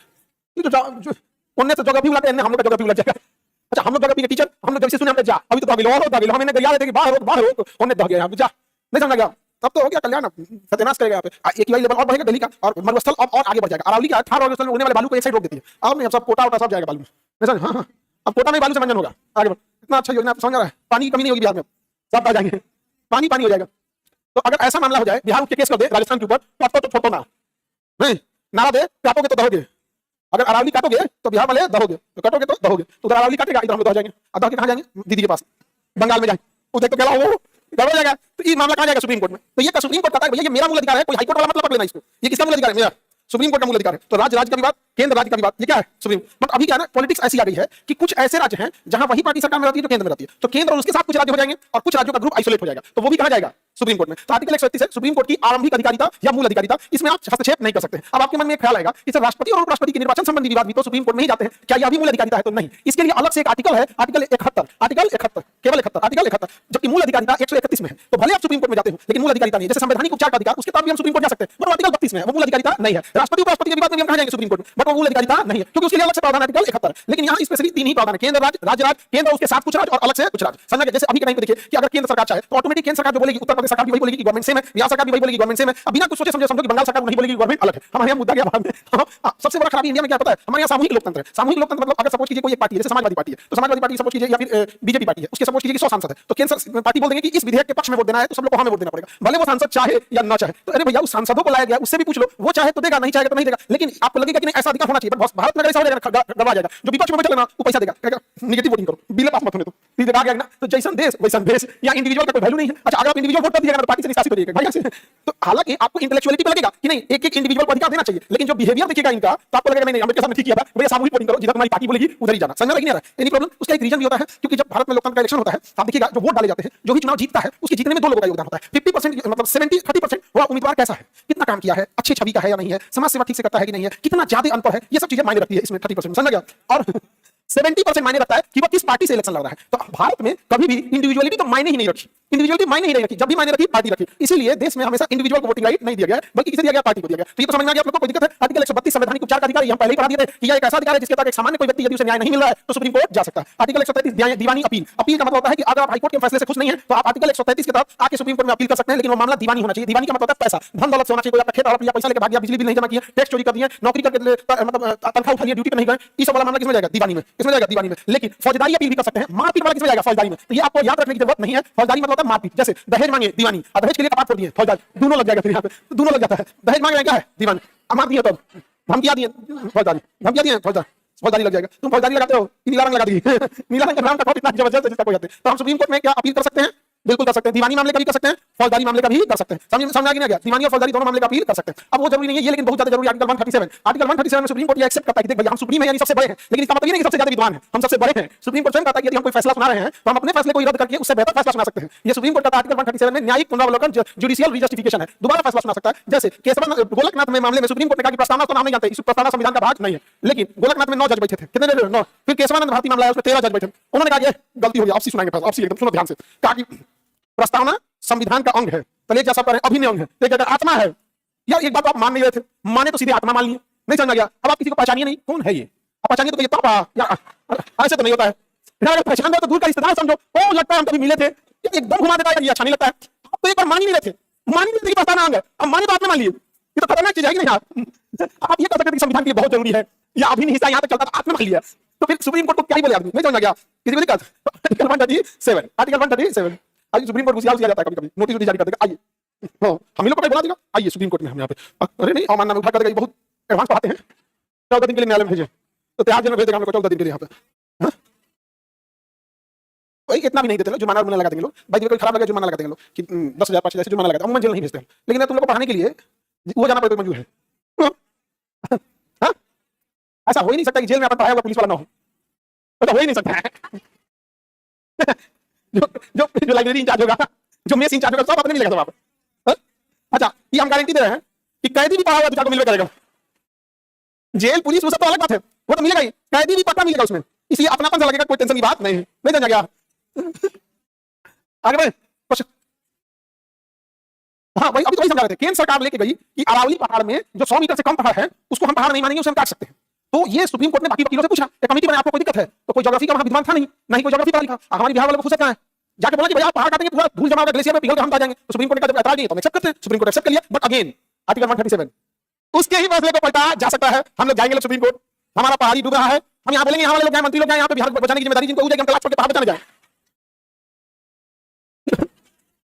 उनने तो ज्योग्राफी उलाटे, हम लोग का ज्योग्राफी उलट जाएगा। अच्छा, हम लोग ज्योग्राफी के टीचर, हम लोग जब से सुने हमने जा, अभी तो दागिलो हमने गरिया देते कि बाहर हो, उन्हें दह गया, जा नहीं समझ गया, तब तो हो गया कल्याण, सत्यानाश करेगा यहाँ पे। एक ही लेवल और बढ़ेगा दिल्ली का, और मरुस्थल और आगे बढ़ जाएगा। अरावली का 18 मरुस्थल में उड़ने वाले बालू को एक साइड रोक देती है। अब नहीं, अब सब कोटा सब जाएगा बालू में। हाँ, अब कोटा में बालू से मंजन होगा, आगे बढ़। इतना अच्छा योजना समझ रहा है, पानी की कमी नहीं होगी बिहार में, सब आ जाएंगे, पानी हो जाएगा। तो अगर ऐसा मामला हो जाए, बिहार के केस कर दे राजस्थान के ऊपर, तो छोटो ना नहीं, नारा दे, काटोगे तो दहोगे। अगर अरावली काटोगे तो बिहार वाले दहोगे, तो कटोगे तो दहोगे। तो उधर अरावली काटेगा, इधर हम लोग दह जाएंगे। अब दह के कहाँ जाएंगे? दीदी के पास, बंगाल में जाएंगे, उधर तो क्या हो गड़बड़ जाएगा। तो ये मामला कहाँ जाएगा? सुप्रीम कोर्ट में। तो ये सुप्रीम कोर्ट कहता है भैया ये मेरा मूल अधिकार है, कोई हाई कोर्ट वाला मतलब पकड़ लेना इसको, ये किसका मूल अधिकार है? मेरा, सुप्रीम कोर्ट का मूल अधिकार है। तो राज्य का विवाद, केंद्र राज्य का विवाद, ये क्या है? सुप्रीम। बट अभी क्या है ना, पॉलिटिक्स ऐसी आ गई है कि कुछ ऐसे राज्य हैं जहां वही पार्टी सरकार में रहती है जो केंद्र में रहती है, तो केंद्र और उसके साथ कुछ राज्य हो जाएंगे और कुछ राज्यों का ग्रुप आइसोलेट हो जाएगा, तो वो भी कहा जाएगा सुप्रीम कोर्ट में। तो आर्टिकल 131 है सुप्रीम कोर्ट की आरंभिक अधिकारिता या मूल अधिकारिता, इसमें आप हस्तक्षेप नहीं कर सकते। अब आपके मन में ख्याल आएगा कि सर राष्ट्रपति और उपराष्ट्रपति के निर्वाचन संबंधी विवाद भी तो सुप्रीम कोर्ट में ही जाते हैं, क्या यह भी मूल अधिकारिता है? तो नहीं, इसके लिए अलग से एक आर्टिकल है, आर्टिकल 71, आर्टिकल 71, केवल 71, आर्टिकल 71, जबकि मूल अधिकारिता 131 में है। तो भले आप सुप्रीम कोर्ट में जाते हो लेकिन मूल अधिकारिता नहीं। जैसे संवैधानिक उपचार का अधिकार, उसके तहत भी हम सुप्रीम कोर्ट जा सकते हैं, बट आर्टिकल 32 में है, वो मूल अधिकारिता नहीं है। राष्ट्रपति उपराष्ट्रपति के विवाद में हम कहां जाएंगे? सुप्रीम कोर्ट में, बट वो मूल अधिकारिता नहीं है, क्योंकि उसके लिए अलग से प्रावधान है आर्टिकल 71। लेकिन यहाँ स्पेशली 3 ही प्रावधान है, केंद्र राज्य, राज्य राज्य, केंद्र उसके साथ कुछ राज्य और अलग से कुछ राज्य। समझ गए? जैसे अभी के टाइम पे देखिए कि अगर केंद्र सरकार चाहे तो ऑटोमेटिक केंद्र सरकार जो बोलेगी, उत्तर प्रदेश सरकार भी वही बोलेगी कि गवर्नमेंट सेम है, बिहार सरकार भी वही बोलेगी गवर्नमेंट सेम है। अब बिना कुछ सोचे समझे समझो कि बंगाल सरकार नहीं बोलेगी गवर्नमेंट अलग है। हमारे यहाँ मुद्दा क्या बाद में सबसे बड़ा खराबी इंडिया में क्या पता है? हमारे यहाँ सामूहिक लोकतंत्र है। सामूहिक लोकतंत्र मतलब अगर सपोज कीजिए कोई एक पार्टी है, जैसे समाजवादी पार्टी है, तो समाजवादी पार्टी सपोज कीजिए या फिर बीजेपी पार्टी है, उसके सपोज कीजिए कि 100 सांसद है, तो केंद्र पार्टी बोल देंगे कि इस विधेयक के पक्ष में वोट देना है, तो सब लोग को हमें वोट देना पड़ेगा, भले वो सांसद चाहे या ना चाहे। तो अरे भैया उस सांसदों को लाया गया, उससे भी पूछ लो, वो चाहे तो देगा, नहीं चाहे तो नहीं देगा। लेकिन आपको लगेगा कि नहीं ऐसा अधिकार होना चाहिए, बट भारत में ऐसा हो जाएगा, गड़बड़ा जाएगा। जो विपक्ष में बैठा ना वो पैसा देगा, निगेटिव वोटिंग करो, बिल पास मत होने दो, फिर देखा गया ना, तो जैसन देश वैसन भेष, या इंडिविजुअल का कोई वैल्यू नहीं है। अच्छा, अगर आप इंडिविजुअल वोट कर दिएगा तो पार्टी से निष्कासित हो जाएगा भाई ऐसे। तो हालांकि आपको इंटेलेक्चुअलिटी पे लगेगा कि नहीं, एक एक इंडिविजुअल को अधिकार देना चाहिए, लेकिन जो बिहेवियर देखिएगा इनका तो आपको लगेगा नहीं अम्बेडकर साहब ने ठीक किया था, भैया सामूहिक वोटिंग करो, जिधर तुम्हारी पार्टी बोलेगी उधर ही जाना। समझ में नहीं आ रहा है एनी प्रॉब्लम? उसका एक रीजन भी होता है, क्योंकि जब भारत में लोकतंत्र का इलेक्शन होता है आप देखिएगा जो वोट डाले जाते हैं, जो भी चुनाव जीतता है उसके जीतने में दो लोगों का योगदान होता है। 50% मतलब 70-30% वो उम्मीदवार कैसा है, कितना काम किया है, अच्छी छवि का है या नहीं है, समाज सेवा ठीक से करता है कि नहीं है, कितना ज्यादा अनपढ़ है, ये सब चीजें मायने रखती है इसमें 30%। समझ गया? और 70% मायने रखता है कि वो किस पार्टी से इलेक्शन लड़ रहा है। तो भारत में कभी भी इंडिविजुअलिटी तो मायने ही नहीं रखी, इंडिविजुअलिटी मायने ही नहीं रखी, जब भी मायने रखी पार्टी रखी। इसीलिए देश में हमेशा इंडिविजुअल को वोटिंग राइट नहीं दिया गया, बल्कि किसे दिया गया, पार्टी को दिया गया। तो ये तो समझ में आ गया आप लोगों को, कोई दिक्कत है? आर्टिकल 132 संवैधानिक उपचार का अधिकार, ये हम पहले ही पढ़ा दिए थे कि यह एक ऐसा अधिकार है जिसके तहत एक सामान्य कोई व्यक्ति यदि उसे न्याय नहीं मिल रहा है तो सुप्रीम कोर्ट जा सकता है। आर्टिकल 133 दीवानी अपील, अपील का मतलब होता है कि अगर आप हाईकोर्ट के फैसले से खुश नहीं है तो आप आर्टिकल 133 के तहत आके सुप्रीम कोर्ट में अपील कर सकते हैं, लेकिन वो मामला दीवानी होना चाहिए। दीवानी का मतलब होता है पैसा, धन दौलत से होना चाहिए। कोई आपका खेत हड़प लिया, पैसा लेके भाग गया, बिजली बिल नहीं जमा किया, टैक्स चोरी कर दिया, नौकरी करके मतलब तनख्वाह उठा लिया, ड्यूटी पे नहीं गए, ये सब वाला मामला किसमें जाएगा? दीवानी में। किसमें जाएगा? दीवानी में। लेकिन फौजदारी अपील भी कर सकते हैं, मारपीट वाला किसमें जाएगा? फौजदारी में। तो ये आपको याद रखने की जरूरत नहीं है। फौजदारी मतलब होता है मारपीट, जैसे दहेज मांगे दीवानी, और दहेज के लिए कपात फोड़ दिए फौजदारी, दोनों लग जाएगा, फिर यहाँ पे दोनों लग जाता है। दहेज मांग रहे क्या है? दीवानी। मार दिए तो धमकियां दिए फौजदारी, धमकियां दिए फौजदारी लग जाएगा। तुम फौजदारी लगाते हो, नीला रंग लगा दी नीला रंग का नाम का इतना जबरदस्त है जिसका कोई जाते हैं। तो हम सुप्रीम कोर्ट में क्या अपील कर सकते हैं? बिल्कुल कर सकते हैं। दीवानी मामले का भी कर सकते हैं, फौजदारी मामले का भी कर सकते हैं। समझ आ गया? दीवानी और फौजदारी दोनों मामले का अपील कर सकते हैं। अब वो जरूरी नहीं है ये, लेकिन बहुत ज्यादा जरूरी। आर्टिकल 137 में सुप्रीम कोर्ट ये एक्सेप्ट करता है कि देख भैया हम सुप्रीम है यानी सबसे बड़े हैं, लेकिन इसका मतलब ये नहीं कि सबसे ज्यादा विद्वान है, हम सबसे बड़े हैं। सुप्रीम कोर्ट स्वयं कहता है कि यदि हम कोई फैसला सुना रहे हैं तो हम अपने फैसले को रद्द करके उससे बेहतर फैसला सुना सकते हैं। ये सुप्रीम कोर्ट का आर्टिकल 137 में न्यायिक पुनरावलोकन, जुडिशियल रीजस्टिफिकेशन है, दोबारा फैसला सुना सकता है। जैसे केशव गोलकनाथ में मामले में सुप्रीम कोर्ट ने कहा कि प्रस्तावना का नाम नहीं जानते, इस प्रस्तावना संविधान का भाग नहीं है, लेकिन गोलकनाथ में 9 जज बैठे थे। कितने? 9। फिर केशवानंद भारती मामला है, उसमें 13 जज बैठे। उन्होंने कहा ये गलती हो गई, आपसी सुनाएंगे फैसला, आपसी एकदम सुनो ध्यान से। कहा कि प्रस्तावना संविधान का अंग है, तलेजा सब पर अभिन्न अंग है, तो अगर आत्मा है, यार एक बात आप मान नहीं रहे थे, माने तो सीधे आत्मा मान लिए, नहीं समझ गया। अब आप किसी को पहचानिए नहीं, कौन है ये, आप पहचानिए तो ये पापा या ऐसे तो नहीं होता है। अगर पहचान दो तो दूर का रिश्तेदार समझो, ओ लगता है हम कभी मिले थे, एकदम घुमा देता है, ये अच्छा नहीं लगता है। आप तो एक बार मान ही नहीं रहे थे, मान ही नहीं रहे प्रस्तावना अंग है, अब माने तो आत्मा मान लिए, ये तो खतरनाक चीज है कि नहीं? आप ये कर सकते संविधान के लिए बहुत जरूरी है, या अभी नहीं हिस्सा यहाँ तक चलता था, आत्मा मान लिया, तो फिर सुप्रीम कोर्ट को क्या ही बोले आदमी, नहीं समझ गया किसी को दिक्कत? आर्टिकल 137 आज सुप्रीम कोर्ट को जाता है, कभी कभी नोटिस जारी कर देगा, आइए हम लोग को बुला देगा, आइए सुप्रीम कोर्ट में हम यहाँ पे, अरे नहीं अवमानना में उठा कर देगा, बहुत एडवांस पढ़ाते हैं, 14 दिन के लिए न्यायालय में भेजे, तो 13 दिन में भेज देगा हम लोग 14 दिन के लिए यहाँ पे। भाई इतना भी नहीं देते लोग, जुर्माना लगा देंगे लोग, भाई कोई खराब लगे जुर्माना लगा देंगे लोग कि 10,000 5,000 ऐसे जुर्माना लगाते हैं, जेल नहीं भेजते हैं, लेकिन तुम लोग को पढ़ाने के लिए वो जाना पड़ेगा, मंजूर है। ऐसा हो ही नहीं सकता कि जेल में अपन पढ़ाया हुआ पुलिस वाला ना हो, तो हो ही नहीं सकता है। जो लाइब्रेरी इंचार्ज होगा, जो मेस इंचार्ज होगा, सब अपने मिलेगा सब आप। अच्छा, ये हम गारंटी दे रहे हैं कि कैदी भी पढ़ा हुआ दूसरा को मिलकर करेगा। जेल पुलिस वो सब तो अलग बात है, वो तो मिलेगा ही, कैदी भी पक्का मिलेगा उसमें, इसलिए अपनापन से लगेगा, कोई टेंशन की बात नहीं है, नहीं समझ गया? आगे बढ़े कुछ। हाँ भाई, अभी तो वही समझा रहे थे, केंद्र सरकार लेके गई कि अरावली पहाड़ में जो 100 मीटर से कम पहाड़ है उसको हम पहाड़ नहीं मानेंगे, उसे हम काट सकते हैं। तो ये सुप्रीम कोर्ट ने बाकी वकीलों से पूछा, कमेटी बनाया, आपको कोई दिक्कत है? तो कोई ज्योग्राफी का वहां विद्वान था नहीं, ना ही कोई ज्योग्राफी पढ़ा लिखा, हमारी बिहार वालों को खुश है, जाके बोला कि भैया पहाड़ काटेंगे, पूरा धूल जमा होगा, ग्लेशियर में पिघल के हम आ जाएंगे। तो सुप्रीम कोर्ट ने कहा एतराज नहीं, तो हम एक्सेप्ट करते हैं, सुप्रीम कोर्ट एक्सेप्ट कर लिया। बट अगेन आर्टिकल 137 उसके ही फैसले को पलटा जा सकता है, हम लोग जाएंगे सुप्रीम कोर्ट, हमारा पहाड़ी डूब रहा है, हम यहाँ बोलेंगे, यहाँ वाले लोग, मंत्री लोग यहाँ पे बिहार बचाने की जिम्मेदारी जिनको हो जाएगी, हम तलाश करके पहाड़ बचाने जाए।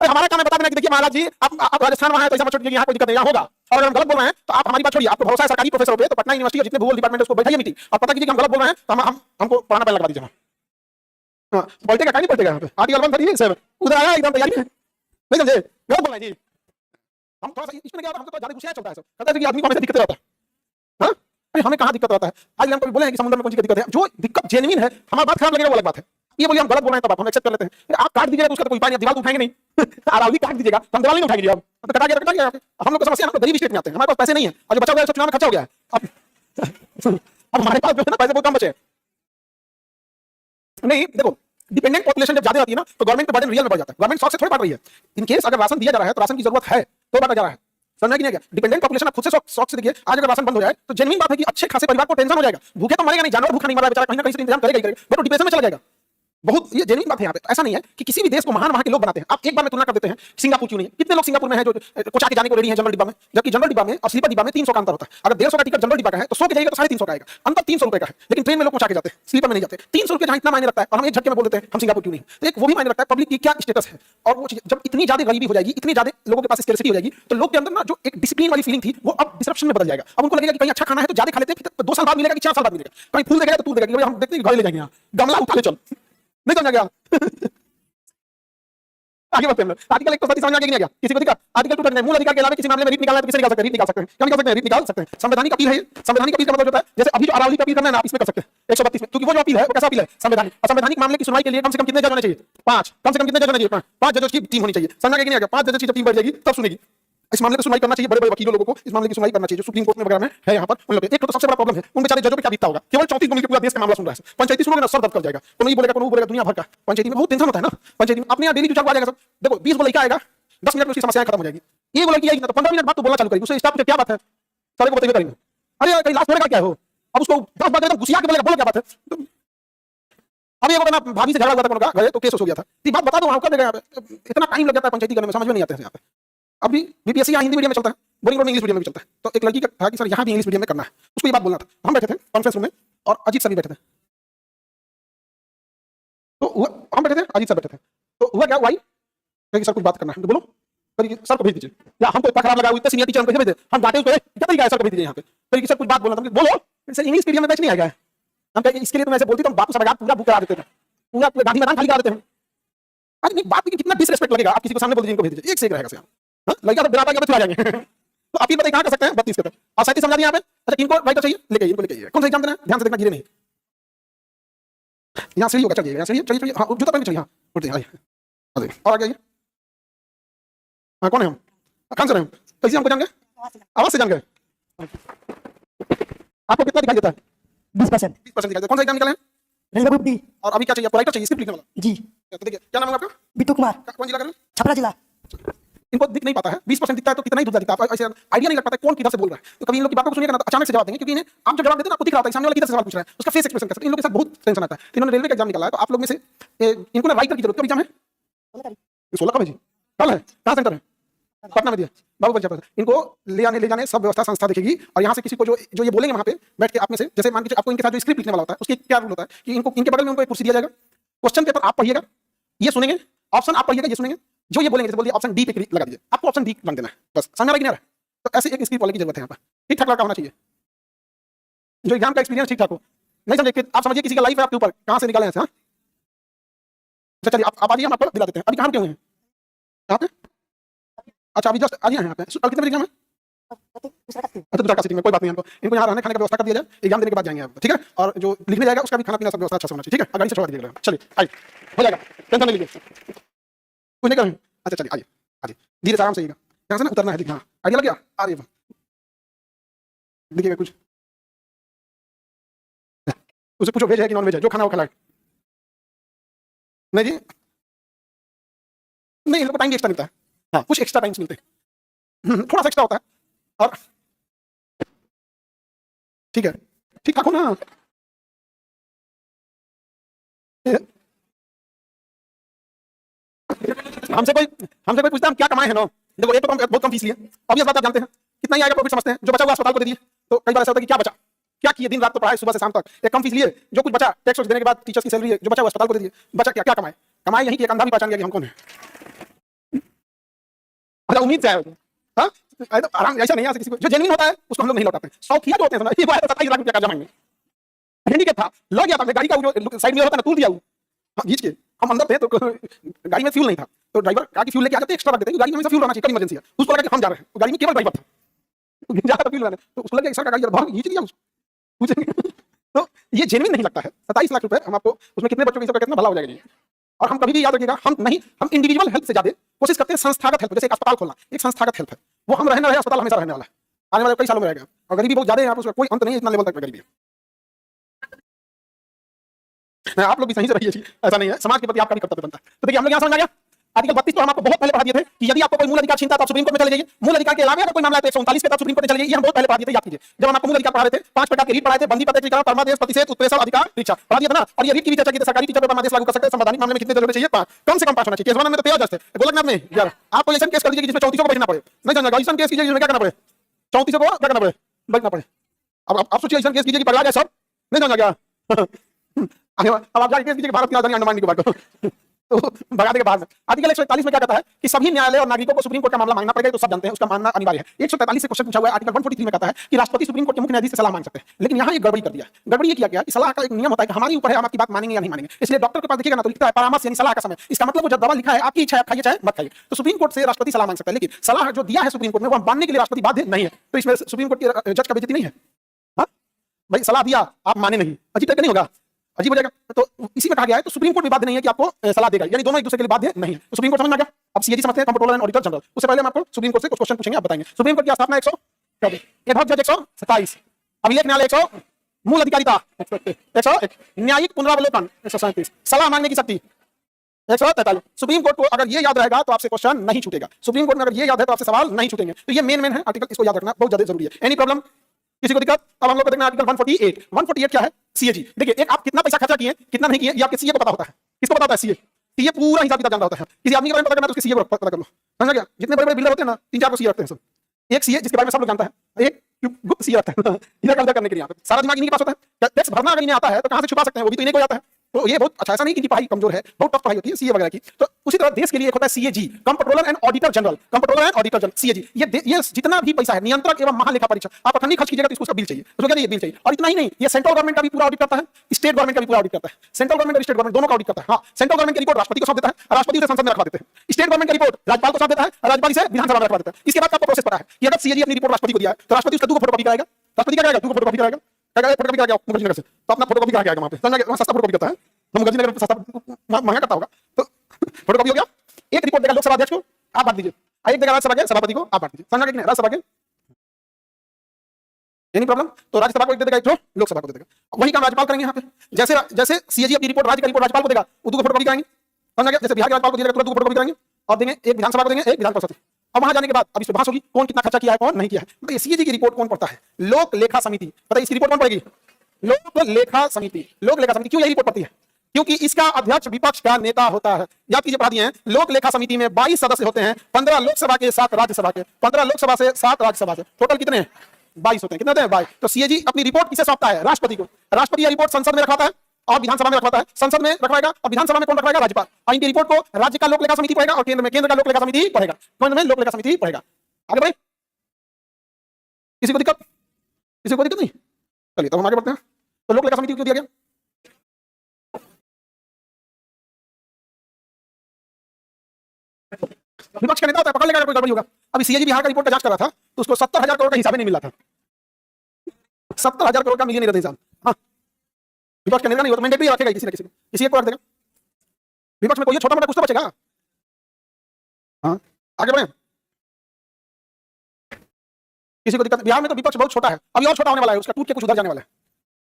हमारा काम है बता देना कि देखिए महाराज जी, आप राजस्थान वहां है तो ऐसा मत छोड़िए, यहाँ कोई दिक्कत नहीं होगा। और अगर हम गलत बोल रहे हैं तो आप हमारी बात छोड़िए, आपको भरोसा है सरकारी प्रोफेसर पे, तो पटना यूनिवर्सिटी जितने भूगोल डिपार्टमेंट उसको बैठाइए मीटिंग, और पता कीजिए कि हम गलत बोल रहे हैं, तो हमको पढ़ाना पहले लगा दीजिए। पलटेगा क्या नहीं पलटेगा? यहाँ पे आर्टिकल 137 उधर आया एकदम तैयारी में, नहीं समझे? गलत बोल रहे हैं जी हम, थोड़ा सा इसमें क्या होता है, हमको तो ज्यादा गुस्सा चलता है, कहता है कि आदमी को हमेशा दिक्कत रहता है। हाँ, अरे हमें कहाँ दिक्कत रहता है? आज हम कभी बोले हैं कि समुद्र में कौन सी दिक्कत है? जो दिक्कत जेन्युइन है, हमारी बात खराब लगेगा वो अलग बात है, ये बोलिए हम गलत बोल रहे हैं तब हम एक्सेप्ट कर लेते हैं। आप काट दीजिएगा तो उसका तो कोई उपाय नहीं, दीवार तो उठाएंगे नहीं। अरावली काट दीजिएगा तो हम दीवार नहीं उठाएंगे, अब तो कटा गया। हम लोग को समस्या, हम लोग गरीब स्टेट में आते हैं, हमारे पास पैसे नहीं है, और जो बचा हुआ है चुनाव में खर्चा हो गया है। अब हमारे पास जो है ना पैसे बहुत कम बचे नहीं। देखो डिपेंडेंट पॉपुलेशन जब ज्यादा आती है ना तो गवर्नमेंट का बर्डन रियल में बढ़ जाता है, गवर्नमेंट शौक से थोड़ी बढ़ रही है। इन केस अगर राशन दिया जा रहा है तो राशन की जरूरत है तो बांटा जा रहा है, समझना कि नहीं? क्या डिपेंडेंट पॉपुलेशन खुद से शौक से देखिए, आज अगर राशन बंद हो जाए तो जेन्युइन बात है कि अच्छे खासे परिवार को टेंशन हो जाएगा, भूखे तो मरेगा नहीं, जानवर भूखा नहीं मरा बेचारा, कहीं ना कहीं से इंतजाम करेगा ही करेगा, बट डिप्रेशन में चला जाएगा। बहुत ये जेन्युइन बात है यहाँ पे। ऐसा नहीं है कि किसी भी देश को महान वहां के लोग बनाते हैं। आप एक बार में तुलना कर देते हैं, सिंगापुर क्यों नहीं? कितने लोग सिंगापुर में हैं जो कोचा के जाने को रेडी हैं जनरल डिब्बा में, जबकि जनरल डिब्बा में और स्लीपर डिब्बा में 300 का अंतर होता है। अगर 150 का टिकट जनरल डिब्बा का है तो 100 के जाएगा तो 350 का आएगा, अंतर 300 रुपए का है। लेकिन ट्रेन में लोग कोचा के जाते हैं, स्लीपर में नहीं जाते। 300 रुपए जहां इतना मायने रखता है और हम एक झटके में बोल देते हैं हम सिंगापुर क्यों नहीं? तो एक वो भी मायने रखता है पब्लिक की क्या स्टेटस है। और वो चीज जब इतनी ज्यादा गरीबी हो जाएगी, इतनी ज्यादा लोगों के पास स्कैर्सिटी हो जाएगी, तो लोग के अंदर ना जो एक डिसिप्लिन वाली फीलिंग थी वो अब डिसरप्शन में बदल जाएगा। अब उनको लगेगा कि कहीं अच्छा खाना है तो ज्यादा खा लेते हैं, 2 साल बाद मिलेगा कि 4 साल बाद मिलेगा, कहीं फूल देगा तो तूल देगा कि हम देखते हैं घर ले जाएंगे, गमला उठा ले चल। नहीं समझा गया आगे बढ़ते हैं। आर्टिकल 137 समझ में आ गया कि नहीं आ गया? किसी को दिक्कत? आर्टिकल 2 मूल अधिकार के अलावा किसी मामले में रीट निकालना है तो किसे निकाल सकते हैं? रीट निकाल सकते हैं। क्या निकाल सकते हैं? रीट निकाल सकते हैं। संवैधानिक अपील है। संवैधानिक अपील का मतलब होता है जैसे अभी जो अरावली का अपील करना है ना, आप इसमें कर सकते हैं 132 में, क्योंकि वो जो अपील है वो कैसा अपील है? संवैधानिक। और संवैधानिक मामले की सुनवाई के लिए कम से कम कितने जज होने चाहिए? 5। कम से कम कितने जज होने चाहिए? 5 जजों की टीम होनी चाहिए। समझ में आ गया कि नहीं आ गया? 5 जजों की जब टीम बैठ जाएगी तब सुनेगी। इस मामले को सुनवाई करना चाहिए, बड़े बड़े वकीलों लोगों को इस मामले की सुनवाई करना चाहिए जो सुप्रीम कोर्ट में वगैरह में है यहाँ पर उन लोगों पे। एक तो सबसे बड़ा प्रॉब्लम है उन बेचारे जजों पे क्या बीतता होगा? केवल 34 को मिलकर पूरा देश का मामला सुन रहा है। पंचायती सुनोगे ना, सर दर्द कर जाएगा। तो नहीं बोलेगा, कोई बोलेगा, दुनिया भर का पंचायती में बहुत टेंशन होता है ना। पंचायती में अपने यहाँ डेली चुचाक आ जाएगा सब। देखो 20 को लड़का आएगा, 10 मिनट में उसकी समस्याएं खत्म हो जाएगी। ये बोला कि आएगी ना तो 15 मिनट बाद तो बोलना चालू करेगी। उससे स्टाफ पे क्या बात है सारे को बताइए करेंगे। अरे कहीं लास्ट बोलेगा क्या हो? अब उसको 10 बात एकदम घुसिया के बोलेगा, बोलो क्या बात है? अब ये ना भाभी से झगड़ा हुआ था, कौन का गए तो केस हो गया था। ये बात बता दो, हम कर देगा। यहाँ पे इतना टाइम लग जाता है पंचायती करने में, समझ में नहीं आता है यहाँ पे। अभी बीपीएससी यहाँ हिंदी मीडियम में चलता है, बोरिंग रोड में इंग्लिश मीडियम में चलता है। तो एक लड़की का था कि सर यहाँ भी इंग्लिश मीडियम में करना है, उसको ये बात बोलना था। हम बैठे थे कॉन्फ्रेंस रूम में और अजीत सर भी बैठे थे। तो हम बैठे थे, अजीत सर बैठे थे। तो हुआ क्या, वाई सर कुछ बात करना है तो बोलो, सर को भेज दीजिए। या हमको इतना खराब लगा, इतने सीनियर टीचर हमको भेज दे, हम डांटे उसको, क्या तरीका है सर को भेज दीजिए यहाँ पे। तो सर कुछ बात बोलना था, बोलो सर इंग्लिश मीडियम में बैच नहीं आएगा। हम कहें इसके लिए तो मैं ऐसे बोलती तो हम बात पूरा बुक करा देते थे, पूरा गांधी मैदान खाली करा देते हैं। अरे बात की कितना डिसरेस्पेक्ट लगेगा, आप किसी को सामने बोल दीजिए इनको भेज दीजिए, एक से एक रहेगा सर। हाँ लड़का तो बिराता के आ जाएंगे। तो आप ये बताइए कहाँ कर सकते हैं? 32 के तक और 37 समझा दिया यहाँ पे। अच्छा इनको राइटर चाहिए, लेके इनको लेके कौन सा एग्जाम देना है? ध्यान से देखना, गिरे नहीं। यहाँ से ही होगा, चलिए यहाँ से चाहिए। हाँ जूता पहन चलिए, हाँ उठते हैं और आगे आइए। हाँ कौन है हम? कहाँ से रहे हम? कैसे हमको जान गए? आवाज से जान गए? आपको कितना दिखाई देता है? 20% 20% दिखाई देता है। कौन सा एग्जाम निकाले हैं? Railway group D. और अभी क्या चाहिए आपको? राइटर चाहिए, स्क्रिप्ट लिखने वाला? जी। तो देखिए क्या नाम है आपका? बिट्टू कुमार, कौन जिला कर रहे हैं? छपरा जिला। इनको दिख नहीं पाता है, 20% दिखता है तो कितना ही दूर दिखता है, ऐसे आइडिया नहीं लग पाता कौन किधर से बोल रहा है। तो कभी इन लोग की बातों को सुनिएगा ना तो अचानक से जवाब देंगे, क्योंकि इन्हें आप जो जवाब देते हैं ना आपको दिख रहा होता है सामने वाला किधर से सवाल पूछ रहा है, उसका फेस एक्सप्रेशन कैसा। इन लोग के साथ बहुत टेंशन आता है। इन्होंने रेलवे का एग्जाम निकाला है, तो आप लोग में से इनको ना राइटर की जरूरत। कब एग्जाम है? 16 का भेजी कल है। कहाँ सेंटर है? पटना में दिया बाबू बच्चा। इनको ले जाने सब व्यवस्था संस्था देखेगी। और यहाँ से किसी को जो ये बोलेंगे वहाँ पे बैठ के आप में से, जैसे मान के आपको इनके साथ जो स्क्रिप्ट लिखने वाला होता है उसकी क्या रूल होता है कि इनको इनके बगल में उनको एक कुर्सी दिया जाएगा, क्वेश्चन पेपर आप पढ़िएगा, ये सुनेंगे, ऑप्शन आप पढ़िएगा, ये सुनेंगे, जो ये बोलेंगे जैसे बोलिए ऑप्शन डी पे लगा दीजिए, आपको ऑप्शन डी रंग देना है, बस। समझ आ रहा है कि नहीं आ रहा है? तो ऐसे एक स्क्रिप्ट वाले की जरूरत है यहाँ पर, ठीक ठाक लड़का होना चाहिए जो एग्जाम का एक्सपीरियंस ठीक ठाक हो। नहीं समझे कि आप समझिए किसी का लाइफ है आपके ऊपर, कहाँ से निकाले हैं? हाँ चलिए आप आ जाइए, हम आपको दिला देते हैं। अभी कहाँ रुके हुए हैं? यहाँ पे? अच्छा अभी जस्ट आ गए हैं यहाँ पे। कल कितने बजे एग्जाम है? अच्छा दूसरा का सीटिंग में, कोई बात नहीं। इनको यहाँ रहने खाने का व्यवस्था कर दिया जाए, एग्जाम देने के बाद जाएंगे आप, ठीक है? और जो लिखने जाएगा उसका भी खाना पीना सब व्यवस्था अच्छा होना चाहिए, ठीक है? गाड़ी से छोड़ दीजिएगा। चलिए आइए, हो जाएगा, टेंशन नहीं लीजिए, कुछ नहीं करेंगे। अच्छा चलिए आइए आइए, धीरे से आराम से आइएगा, यहाँ से ना उतरना है। देखिए हाँ आइडिया लग गया? आ रही है देखिएगा कुछ उसे पूछो वेज है कि नॉन वेज है, जो खाना वो खिलाए। नहीं जी नहीं, इन लोग को टाइम एक्स्ट्रा मिलता है। हाँ कुछ एक्स्ट्रा टाइम्स मिलते हैं, थोड़ा सा एक्स्ट्रा होता है। और ठीक है, ठीक ठाक हो ना? हमसे कोई पूछता है हम क्या कमाए हैं ना? देखो एक तो हम बहुत कम फीस लिए, ऑब्वियस बात आप जानते हैं कितना ही आएगा प्रॉफिट समझते हैं। जो बचा हुआ अस्पताल को दे दिए, तो कई बार ऐसा होता है कि क्या बचा, क्या किए, दिन रात तो पढ़ाए सुबह से शाम तक, एक कम फीस लिए, जो कुछ बचा टैक्स देने के बाद टीचर्स की सैलरी है, जो बचा हुआ अस्पताल को दे दिए, बचा क्या? क्या कमाए? कमाए यही कि एक अंधा भी पहचान गया कि हम कौन है। अच्छा उम्मीद से आए, हाँ आराम ऐसा नहीं है किसी को, जो जेन्युइन होता है उसको हम लोग नहीं लौटाते। शौकिया जो होते हैं ये 27 लाख रुपया का जमाएंगे, हैंडीकैप था, लग गया था गाड़ी का जो साइड में होता है ना, तूल दिया वो खींच के। हम अंदर थे तो गाड़ी में फ्यूल नहीं था, तो ड्राइवर कहा कि फ्यूल लेके आ जाते, एक्स्ट्रा रख देते, गाड़ी में हमेशा फ्यूल रहना चाहिए, कभी इमरजेंसी है। उसको लगा कि हम जा रहे हैं, तो गाड़ी में केवल ड्राइवर था, जा रहा था फ्यूल लगाने, तो उसको लगा एक्स्ट्रा गाड़ी बहुत खींच दिया उसको, पूछेंगे। तो ये जेन्युइन नहीं लगता है। 27 लाख रुपए हम आपको उसमें कितने बच्चों का कितना भला हो जाएगा। और हम कभी भी याद रखिएगा, हम इंडिविजुअल हेल्प से ज्यादा कोशिश करते हैं संस्थागत हेल्प। जैसे एक अस्पताल खोलना एक संस्थागत हेल्प है, वो हम रहने रहे, अस्पताल हमेशा रहने वाला है, आने वाले कई सालों में रहेगा। और गरीबी बहुत ज्यादा है यहाँ पर, उसका कोई अंत नहीं है, इतना लेवल तक गरीबी है। आप लोग भी सही से रहिए, ऐसा नहीं है, समाज के प्रति आपका भी कर्तव्य बनता है। तो देखिए हम लोग यहाँ समझ आ गया। आर्टिकल 32 तो हम आपको बहुत पहले पढ़ा दिए थे कि यदि आपको कोई मूल अधिकार छीनता है तो सुप्रीम कोर्ट में चले जाइए। मूल अधिकार के अलावा अगर कोई मामला है तो 139 के तहत सुप्रीम कोर्ट में चले जाइए। ये हम बहुत पहले पढ़ा दिए थे, याद कीजिए। जब हम आपको मूल अधिकार पढ़ा रहे थे, 5 प्रकार के रीट पढ़ाए थे, बंदी प्रत्यक्षीकरण, परमादेश, प्रतिषेध, उत्प्रेषण, अधिकार, परीक्षा पढ़ा दिया था ना। और ये रीट की भी चर्चा की थी, सरकारी टीचर पर परमादेश लागू कर सकते हैं। संवैधानिक मामले में कितने जरूरत चाहिए? 5, कम से कम 5 होना चाहिए। केस 1 में तो 13 जज थे, गोलकनाथ में 11। आप कोई ऐसा केस कर दीजिए जिसमें 34 को बैठना पड़े, नहीं समझा? ऐसा केस कीजिए जिसमें क्या करना पड़े, 34 को क्या करना पड़े, बैठना पड़े। अब आप सोचिए ऐसा केस कीजिए कि पगला जाए सब, नहीं समझा क्या? अब आप जाके केस कीजिए भारत की राजधानी अंडमान निकोबार को तो भगा देगा बाहर में। आर्टिकल 141 में क्या कहता है कि सभी न्यायालय और नागरिकों को सुप्रीम कोर्ट का मामला मांगना पड़ेगा, तो सब जानते हैं, उसका मानना अनिवार्य है। 143 से क्वेश्चन पूछा हुआ है। आर्टिकल 143 में कहता है कि राष्ट्रपति सुप्रीम कोर्ट के मुख्य न्यायाधीश से सलाह मांग सकते हैं, लेकिन यहाँ एक गड़बड़ी कर दिया। गड़बड़ी ये किया गया कि सलाह का एक नियम होता है कि हमारी ऊपर है, हम आपकी बात मानेंगे या नहीं मानेंगे। इसलिए डॉक्टर के पास देखिएगा ना तो लिखता है परामर्श यानी सलाह का समय। इसका मतलब वो जब दवा लिखा है आपकी इच्छा है, खाइए चाहे मत खाइए। तो सुप्रीम कोर्ट से राष्ट्रपति सलाह मांग सकता है, लेकिन सलाह जो दिया है सुप्रीम कोर्ट में वो मानने के लिए राष्ट्रपति बाध्य नहीं है। तो इसमें सुप्रीम कोर्ट के जज का बेइज्जती नहीं है। हाँ भाई, सलाह दिया आप माने नहीं, अजीब तरीके नहीं होगा, अजीब हो जाएगा। तो इसी में कहा गया है तो सुप्रीम कोर्ट भी बाध्य नहीं है कि आपको सलाह देगा, यानी दोनों एक दूसरे के लिए बाध्य नहीं है। तो सुप्रीम कोर्ट समझ में आ गया। अब सीएजी समझते हैं, कंप्ट्रोलर एंड ऑडिटर जनरल। उससे पहले हम आपको सुप्रीम कोर्ट से कुछ क्वेश्चन पूछेंगे, आप बताएंगे। सुप्रीम कोर्ट की स्थापना 124, एडहॉक जज 127, अभिलेख न्यायालय 100, मूल अधिकारिता 101, न्यायिक पुनरावलोकन 137, सलाह मांगने की शक्ति 143। सुप्रीम कोर्ट को अगर ये याद रहेगा तो आपसे क्वेश्चन नहीं छूटेगा। सुप्रीम कोर्ट में अगर ये याद है तो आपसे सवाल नहीं छूटेंगे। तो ये मेन है आर्टिकल, इसको याद रखना बहुत ज्यादा जरूरी है। एनी प्रॉब्लम, किसी को दिक्कत? अब हम लोग को देखना आर्टिकल 148। 148 क्या है? सीएजी। देखिए, एक आप कितना पैसा खर्चा किए, कितना नहीं किए, ये आपके सीए को पता होता है। किसको पता होता है? सीए। सीए पूरा हिसाब किताब जानता होता है। किसी आदमी के बारे में पता करना तो उसके सीए को पता कर लो, समझ गया? जितने बड़े बड़े बिल्डर होते हैं ना, 3-4 को सीए रखते हैं सब। एक सीए जिसके बारे में सब लोग जानता है, एक गुप्त सीए रखता है इधर का उधर करने के लिए। सारा दिमाग इन्हीं के पास होता है। टैक्स भरना अगर इन्हें आता है तो कहां से छुपा सकते हैं, वो भी तो इन्हीं को आता है। तो ये बहुत अच्छा, ऐसा नहीं कि पढ़ाई कमजोर है, बहुत टफ पढ़ाई होती है सीए वगैरह की। तो उसी तरह देश के लिए एक होता है CAG, comptroller and auditor general. Comptroller and auditor general, CAG. ये जितना भी पैसा है, नियंत्रक एवं महालेखा परीक्षक, आप अठन्नी खर्च कीजिएगा तो इसको बिल चाहिए, उसको क्या बिल चाहिए। और इतना ही नहीं, ये सेंट्रल गवर्नमेंट का भी पूरा ऑडिट करता है, स्टेट गवर्नमेंट का भी पूरा ऑडिट करता है। सेंट्रल गवर्नमेंट और स्टेट गवर्नमेंट दोनों का ऑडिट करता है। हाँ, सेंट्रल गवर्नमेंट की रिपोर्ट राष्ट्रपति को सौंप देता है, राष्ट्रपति उसे संसद में रखवा देते हैं। स्टेट गवर्नमेंट की रिपोर्ट राज्यपाल को सौंप देता है, राज्यपाल इसे विधानसभा में रखवा देता है। इसके बाद आपको प्रोसेस पता है कि अगर सीएजी अपनी रिपोर्ट राष्ट्रपति को दिया है तो राष्ट्रपति उसका 2 फोटोकॉपी कराएगा। राष्ट्रपति क्या करेगा? 2 फोटोकॉपी कराएगा। फोटोकॉपी करा मुखर्जी नगर से, तो अपना फोटोकॉपी करा के आएगा वहां पे, समझ गया? सस्ता फोटोकॉपी करता है, तो मुखर्जी नगर में सस्ता महंगा करता होगा। तो फोटोकॉपी हो गया। एक रिपोर्ट देगा लोकसभा अध्यक्ष को, आप बांट दीजिए। एक देगा राज्यसभा के सभापति को, आप बांट दीजिए। समझा कि नहीं? राज्यसभा के एनी प्रॉब्लम, तो राज्यसभा को एक दे देगा, एक लोकसभा को दे देगा। वही काम राज्यपाल करेंगे यहाँ पे। जैसे जैसे सीएजी अपनी रिपोर्ट, राज्य का रिपोर्ट राज्यपाल को देगा, वो 2 फोटोकॉपी कराएंगे। समझा गया? जैसे बिहार के राज्यपाल को दिया तुरंत 2 फोटोकॉपी कराएंगे और देंगे, एक विधानसभा को देंगे, एक विधान परिषद। अब वहां जाने के बाद अब इस पे बहस होगी, कौन कितना खर्चा किया है, कौन नहीं किया है। तो सीएजी की रिपोर्ट कौन पढ़ता है? लोक लेखा समिति। पता है इसकी रिपोर्ट कौन पढ़ेगी? लोक लेखा समिति। लोक लेखा समिति क्यों यही रिपोर्ट पढ़ती है? क्योंकि इसका अध्यक्ष विपक्ष का नेता होता है। याद कीजिए, पढ़ा दिए हैं। लोक लेखा समिति में 22 सदस्य होते हैं, 15 लोकसभा के 7 राज्यसभा के, 15 लोकसभा से 7 राज्यसभा से, टोटल कितने हैं? 22 होते हैं। कितने होते हैं? 22। तो सीएजी अपनी रिपोर्ट किसे सौंपता है? राष्ट्रपति को। राष्ट्रपति यह रिपोर्ट संसद में रखवाता है और विधानसभा में रखवाता है। संसद में रखवाएगा और विधानसभा में कौन रखवाएगा? राज्यपाल। और इनकी रिपोर्ट को राज्य का लोक लेखा समिति पढ़ेगा और केंद्र का लोक लेखा समिति पढ़ेगा। केंद्र में लोक लेखा समिति पढ़ेगा। आगे बढ़े, किसी को दिक्कत? किसी को दिक्कत नहीं? चलिए तब हम आगे बढ़ते हैं। तो लोक लेखा समिति क्यों दिया गया? विपक्ष का नेता होता है, पकड़ लेगा कोई गड़बड़ी होगा। अभी सीएजी बिहार का रिपोर्ट का जांच कर रहा था तो उसको 70,000 करोड़ का हिसाब नहीं मिल रहा था। 70,000 करोड़ का मिल नहीं रहा था हिसाब। हाँ, विपक्ष का नेता नहीं हो तो मैंडेटरी रखेगा किसी न किसी को, किसी एक को रख देगा। विपक्ष में कोई छोटा मोटा कुछ तो बचेगा। हाँ, आगे बढ़े, किसी को दिक्कत? बिहार में तो विपक्ष बहुत छोटा है, अभी और छोटा होने वाला है, उसका टूट के कुछ उधर जाने वाला है।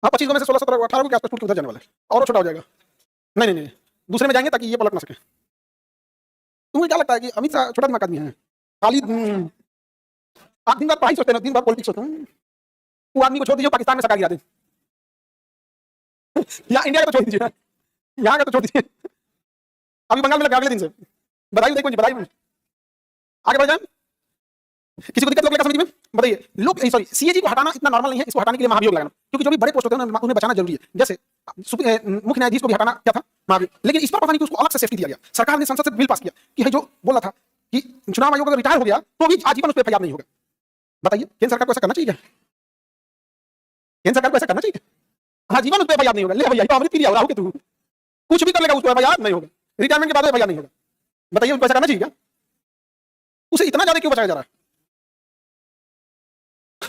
हाँ, 25 में से 16, 17, 18 के आसपास टूट उधर जाने वाला है और छोटा हो जाएगा। नहीं नहीं नहीं, दूसरे में जाएंगे ताकि ये पलट ना सके। तुम्हें क्या लगता है कि अमित शाह छोटा दिमाग आदमी है? खाली आप दिन भर पढ़ाई सोचते हैं, दिन भर पॉलिटिक्स सोचते हैं। वो आदमी को छोड़ दीजिए, पाकिस्तान में सरकार गिरा दे या इंडिया का तो छोड़ दीजिए, यहाँ का तो छोड़ दीजिए। अभी बंगाल में लगा अगले दिन से बधाई देखो, बधाई। आगे बढ़ जाए, किसी को दिक्कत लोक लेखा समिति में? बताइए। लोक सॉरी सीएजी को हटाना इतना नॉर्मल नहीं है, इसको हटाने के लिए महाभियोग लगाना, क्योंकि जो भी बड़े पोस्ट होते हैं उन्हें बचाना जरूरी है। जैसे मुख्य न्यायाधीश को भी हटाना क्या था? महाभियोग। लेकिन इस पर पता नहीं कि उसको अलग से सेफ्टी दिया गया। सरकार ने संसद से बिल पास किया कि जो बोला था कि चुनाव आयोग अगर रिटायर हो गया तो भी आजीवन उस पर एफआईआर नहीं होगा। बताइए, केंद्र सरकार को ऐसा करना चाहिए? केंद्र सरकार को ऐसा करना चाहिए? आजीवन उस पर एफआईआर नहीं होगा। ले भैया, तो अमृत पी लिया हो तू, कुछ भी कर लेगा, उसको एफआईआर नहीं होगा। रिटायरमेंट के बाद एफआईआर नहीं होगा। बताइए, उनको ऐसा करना चाहिए क्या? उसे इतना ज्यादा क्यों बचाया जा रहा है?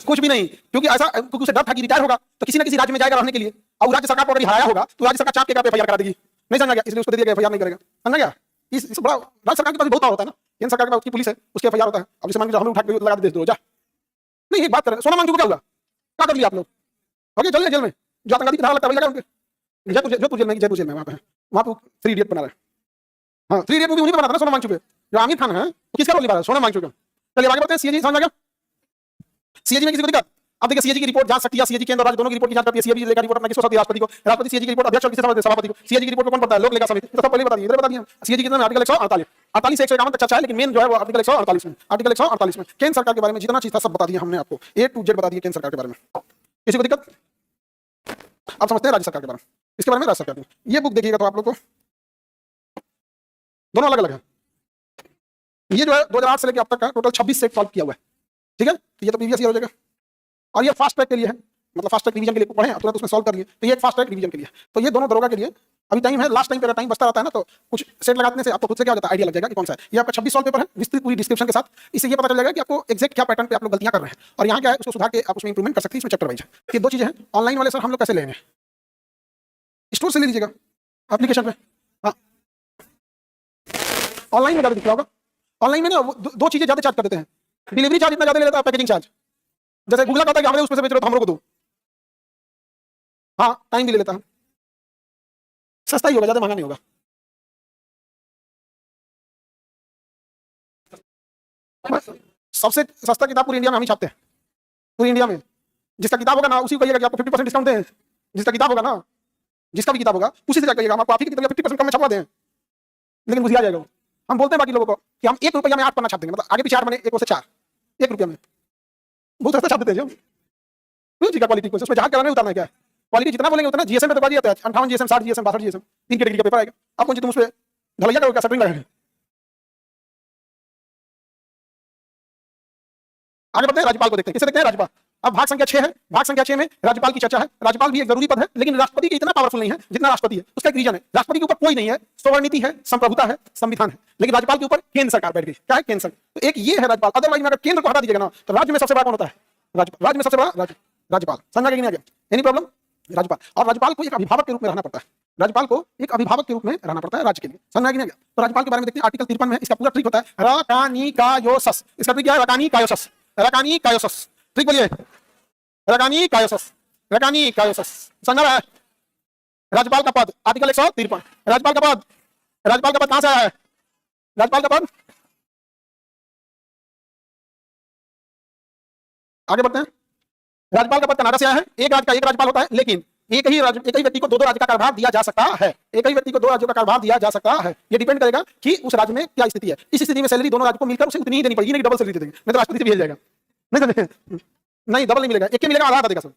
कुछ भी नहीं, क्योंकि ऐसा, क्योंकि उसे डर था कि रिटायर होगा तो किसी न किसी राज्य में जाएगा रहने के लिए, और राज्य सरकार को अगर हराया होगा तो राज्य सरकार चाप के एफआईआर करा देगी। नहीं समझा गया? इसलिए उसको दे दिया, एफआईआर नहीं करेगा। समझा गया? इस बड़ा राज्य सरकार के पास बहुत होता है ना, केंद्र सरकार के पास उसकी पुलिस है, उसके एफआईआर होता है। अब जैसे मान लीजिए हम उठा के लगा दे दो जा। नहीं, एक बात करें, सोना मांगचू को क्या हुआ? क्या कर लिया आप लोग? ओके, चल जेल में, जो आतंकवादी की धारा लगता है वही लगा उनके। जयपुर जेल में, जयपुर जेल में वहाँ पे, वहाँ पे 3 इडियट बना रहा है। हाँ, 3 इडियट मूवी उन्हीं बना था ना, सोना मांगचू पे, जो आमिर खान है, तो किसका रोल निभा रहा है? सोना मांगचू का। चलिए आगे बढ़ते हैं। सीएजी समझ आ गया? सीएजी में किसी को दिक्कत? अब देखिए, सीएजी की रिपोर्ट जांच सकती है, सीएजी केंद्र और राज्य दोनों की रिपोर्ट की जांच करती है। सीएजी लेकर रिपोर्ट अपना किसको सौंपती है? राष्ट्रपति को। राष्ट्रपति सीएजी की रिपोर्ट अध्यक्ष और किसे सौंपते हैं? सभापति को। सीएजी की रिपोर्ट कौन पढ़ता है? लोक लेखा समिति। तो पहले बता दिए, इधर बता दिए। सीएजी कितना में? आर्टिकल 148, 48 से 151 तक चर्चा है, लेकिन मेन जो है वो आर्टिकल 148 में। आर्टिकल 148 में केंद्र सरकार के बारे में जितना चीज था सब बता दिया हमने आपको, A to Z बता दिए केंद्र सरकार के बारे में। किसी को दिक्कत? आप समझते हैं राज्य सरकार के बारे में? इसके बारे में राज्य सरकार की ये बुक देखिएगा तो आप लोग को दोनों अलग अलग है। ये जो है 2008 से लेकर अब तक का टोटल 26 सेट सॉल्व किया हुआ है, ठीक है। तो ये तो प्रीवियस ईयर हो जाएगा, और ये फास्ट ट्रैक के लिए है, मतलब फास्ट ट्रैक रिवीजन के लिए पढ़े हैं तुरंत उसमें सॉल्व कर लिए, तो ये एक फास्ट ट्रैक रिवीजन के लिए। तो ये दोनों दरोगा के लिए अभी टाइम है, लास्ट टाइम पे टाइम बचता रहता है ना, तो कुछ सेट लगाने से आपको खुद से क्या हो जाता है, आइडिया लग जाएगा कि कौन सा है। ये आपका 26 सॉल्व पेपर है, विस्तृत पूरी डिस्क्रिप्शन के साथ। इससे ये पता चल जाएगा कि आपको एग्जैक्ट क्या पैटर्न पे आप लोग गलतियां कर रहे हैं, और यहाँ क्या है उसको सुधार के आप उसमें इंप्रूवमेंट कर सकते हैं। इसमें चैप्टर वाइज है। ये दो चीजें हैं। ऑनलाइन वाले सर हम लोग कैसे लेंगे, स्टोर से ले लीजिएगा एप्लीकेशन पे। हाँ, ऑनलाइन में ज्यादा दिख रहा होगा। ऑनलाइन में ना दो चीजें ज्यादा चार्ज कर देते हैं, डिलीवरी चार्ज इतना ज्यादा ले लेता है, पैकेजिंग चार्ज। जैसे गूगल कहता है कि हमें उसमें से बेच रहे हो तो हम लोग को दो। हाँ, टाइम भी ले लेता है। सस्ता ही होगा, ज्यादा महंगा नहीं होगा। सबसे सस्ता किताब पूरी इंडिया में हम ही छापते हैं। पूरी इंडिया में जिसका किताब होगा ना उसी को कहिएगा कि आपको 50% डिस्काउंट दें। जिसका किताब होगा ना, जिसका भी किताब होगा उसी से कहिएगा हम आपको आप ही की किताब 50% कम में छपवा दें। लेकिन मुझे आ जाएगा वो। हम बोलते हैं बाकी लोगों को कि हम 1 रुपया में 8 पन्ना छाप देंगे, मतलब आगे पीछे 8 बने 1 से 4, 1 रुपया में। बहुत सस्ता छाप देते हैं जी का क्वालिटी को, उसमें जहां कराने उतारना क्या है, क्वालिटी जितना बोलेंगे उतना। जीएसएम में तो बाजी आता है 58 जीएसएम, 60 जीएसएम, 62 जीएसएम, 3 कैटेगरी का पेपर आएगा। आप कौन सी तुम उस पर ढलैया करोगे क्या, सेटरिंग लगाएंगे। आगे बढ़ते हैं, राज्यपाल को देखते हैं। किसे देखते हैं, राज्यपाल। अब भाग संख्या 6 है। भाग संख्या 6 में राज्यपाल की चर्चा है। राज्यपाल भी एक जरूरी पद है, लेकिन राष्ट्रपति के इतना पावरफुल नहीं है जितना राष्ट्रपति है। उसका एक रीजन है, राष्ट्रपति के ऊपर कोई नहीं है, सोवर्णिटी है, संप्रभुता है, संविधान है। लेकिन राज्यपाल के ऊपर केंद्र सरकार बैठ गई। क्या है, केंद्र सरकार। तो एक ये है राज्यपाल। अदरवाइज अगर केंद्र को हटा दीजिएगा ना तो राज्य में सबसे बड़ा कौन होता है, राज्यपाल। राज्य में सबसे बड़ा राज्यपाल। समझ में नहीं आ गया, एनी प्रॉब्लम। राज्यपाल, और राज्यपाल को एक अभिभावक के रूप में रहना पड़ता है। राज्यपाल को एक अभिभावक के रूप में रहना पड़ता है राज्य के लिए। समझ में आ गया। तो राज्यपाल के बारे में देखते हैं, आर्टिकल 53 में इसका पूरा ट्रिक होता है। रकानिकायोसस, इसका ट्रिक क्या है, रकानिकायोसस। रकानिकायोसस, ट्रिक बोलिए, रकानिकायोसस। रकानिकायोसस समझ रहा है। राज्यपाल का पद आर्टिकल 153। राज्यपाल का पद, राज्यपाल का पद कहां से आया है, राज्यपाल का पद। आगे बढ़ते हैं। राज्यपाल का पद कनाडा से आया है। एक राज्य का एक राज्यपाल होता है, लेकिन एक ही व्यक्ति को दो राज्य का कार्यभार दिया जा सकता है। एक ही व्यक्ति को 2 राज्यों का कार्यभार दिया जा सकता है। ये डिपेंड करेगा कि उस राज्य में क्या स्थिति है। इस स्थिति में सैलरी दोनों राज्यों को मिलकर उसे उतनी ही देनी पड़ेगी, नहीं डबल सैलरी दे देंगे, नहीं तो राष्ट्रपति से भेज जाएगा। नहीं डबल नहीं मिलेगा, एक ही मिलेगा, आधा देगा सर,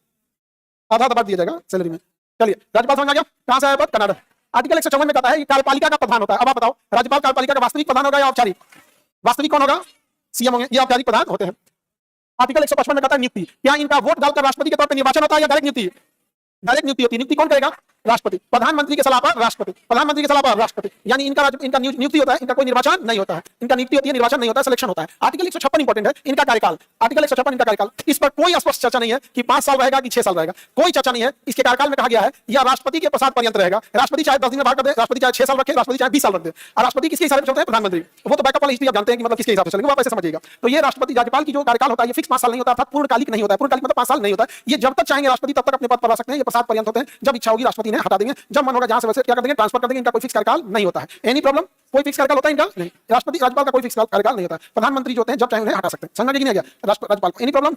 आधा दबा दिया जाएगा सैलरी में। चलिए, राज्यपाल समझ आ गया। कहां से आया पद, कनाडा। आर्टिकल 154 में कहता है कि कार्यपालिका का प्रधान होता है। अब आप बताओ, राज्यपाल कार्यपालिका का वास्तविक प्रधान होगा या औपचारिक। वास्तविक कौन होगा, सीएम होंगे, ये औपचारिक प्रधान होते हैं। आर्टिकल 155 में कहता है नियुक्ति। क्या इनका वोट डालकर राष्ट्रपति के तौर पर निर्वाचन होता है या डायरेक्ट नियुक्ति, डायरेक्ट नियुक्ति होती है। नियुक्ति कौन करेगा, राष्ट्रपति। प्रधानमंत्री के सलाह पर राष्ट्रपति, प्रधानमंत्री के सलाह पर राष्ट्रपति। यानी इनका नियुक्ति होता है, इनका कोई निर्वाचन नहीं होता है। इनका नियुक्ति होती है, निर्वाचन नहीं होता है, सिलेक्शन होता है। आर्टिकल 156 इंपॉर्टेंट है। इनका कार्यकाल, आर्टिकल 156 इनका कार्यकाल। इस पर कोई स्पष्ट चर्चा नहीं है कि 5 साल रहेगा कि 6 साल रहेगा, कोई चर्चा नहीं है। इसके कार्यकाल में कहा गया है यह राष्ट्रपति के प्रसाद पर्यंत रहेगा। राष्ट्रपति चाहे 10 दिन में भाग कर दे, राष्ट्रपति चाहे 6 साल रखे, राष्ट्रपति चाहे 20 साल रख दे। और राष्ट्रपति किसके हिसाब से चलते हैं, प्रधानमंत्री। वो तो बैकअप वाली हिस्ट्री आप जानते हैं कि मतलब किसके हिसाब से चलेंगे, वो आप ऐसे समझिएगा। तो ये राष्ट्रपति राज्यपाल की जो कार्यकाल होता है ये फिक्स 5 साल नहीं होता, अर्थात पूर्णकालिक नहीं होता है। पूर्णकालिक मतलब 5 साल नहीं होता है। ये जब तक चाहेंगे राष्ट्रपति तब तक अपने पद पर रह सकते हैं। ये प्रसाद पर्यंत होते हैं, जब इच्छा होगी राष्ट्रपति ने हटा देंगे, जब मन होगा जहां से वैसे क्या कर देंगे, ट्रांसफर कर देंगे। इनका कोई फिक्स कार्यकाल नहीं होता है। एनी प्रॉब्लम, कोई फिक्स कार्यकाल होता है इनका नहीं। राष्ट्रपति राज्यपाल का कोई फिक्स कार्यकाल नहीं होता है। प्रधानमंत्री जो होते हैं जब चाहे उन्हें हटा सकते हैं। समझ में नहीं आ गया, राज्यपाल को। Any problem.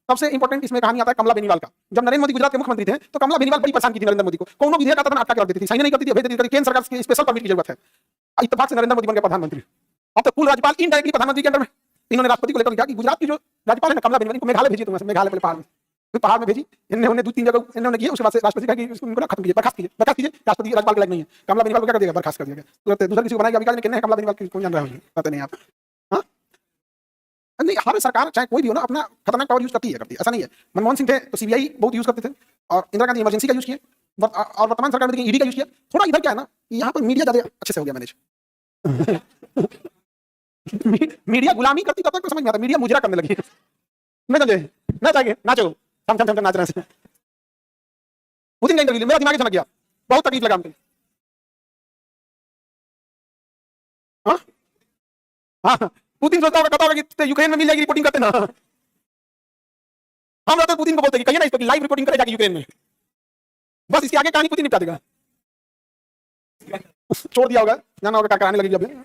सबसे इंपॉर्टेंट इसमें कहानी आता है कमला बेनीवाल का। जब नरेंद्र मोदी गुजरात के मुख्यमंत्री थे तो कमला बेनीवाल बड़ी परेशान की थी नरेंद्र मोदी को। कोनो विधेयक आता था अटका के रख देती थी, साइन नहीं करती थी, भेज देती थी। केंद्र सरकार की स्पेशल परमिट की जरूरत है। इत्तेफाक से नरेंद्र मोदी बन गए प्रधानमंत्री। अब तो कुल राज्यपाल इनडायरेक्टली प्रधानमंत्री के अंडर में। इन्होंने राष्ट्रपति को लेकर कहा कि गुजरात की जो राज्यपाल है ना कमला बेनीवाल, इनको मेघालय भेजिए। तुम मेघालय पहाड़ में, पहाड़ में भेजी। इन्होंने 2-3 जगह इन्होंने किया। उसके बाद से राष्ट्रपति कहा कि इनको खत्म कीजिए, बर्खास्त कीजिए, बर्खास्त कीजिए। राष्ट्रपति राज्यपाल के लायक नहीं है। कमला बेनीवाल को क्या कर दिया, बर्खास्त कर दिया। तुरंत दूसरा किसी को बनाएगा। अभी कहने कमला बेनीवाल कौन जान रहा है, पता नहीं आप। हाँ नहीं, हर सरकार चाहे कोई भी हो ना अपना खतरनाक पावर यूज करती है, ऐसा नहीं है। मनमोहन सिंह थे तो सीबीआई बहुत यूज करते थे, और इंदिरा गांधी इमरजेंसी का यूज किया, और वर्तमान सरकार में ईडी का यूज किया। थोड़ा इधर क्या है ना, यहाँ पर मीडिया ज्यादा अच्छे से हो गया मैनेज। मीडिया गुलामी करती तब तक तो समझ में आता, मीडिया मुजरा करने लगी। मैं समझे ना, चाहिए नाचो, थम थम थम नाच रहे हैं। उस दिन का इंटरव्यू मेरा दिमाग चमक गया, बहुत तकलीफ लगा मुझे। हाँ हाँ, पुतिन सोचता होगा, कहता होगा कि यूक्रेन में मिल जाएगी रिपोर्टिंग करते ना। हम रहते पुतिन को बोलते कि कहिए ना इसको कि लाइव रिपोर्टिंग करे जाके यूक्रेन में। बस इसके आगे कहानी पुतिन निपटा देगा। छोड़ दिया होगा, जाना होगा, क्या कराने लगेगी। अब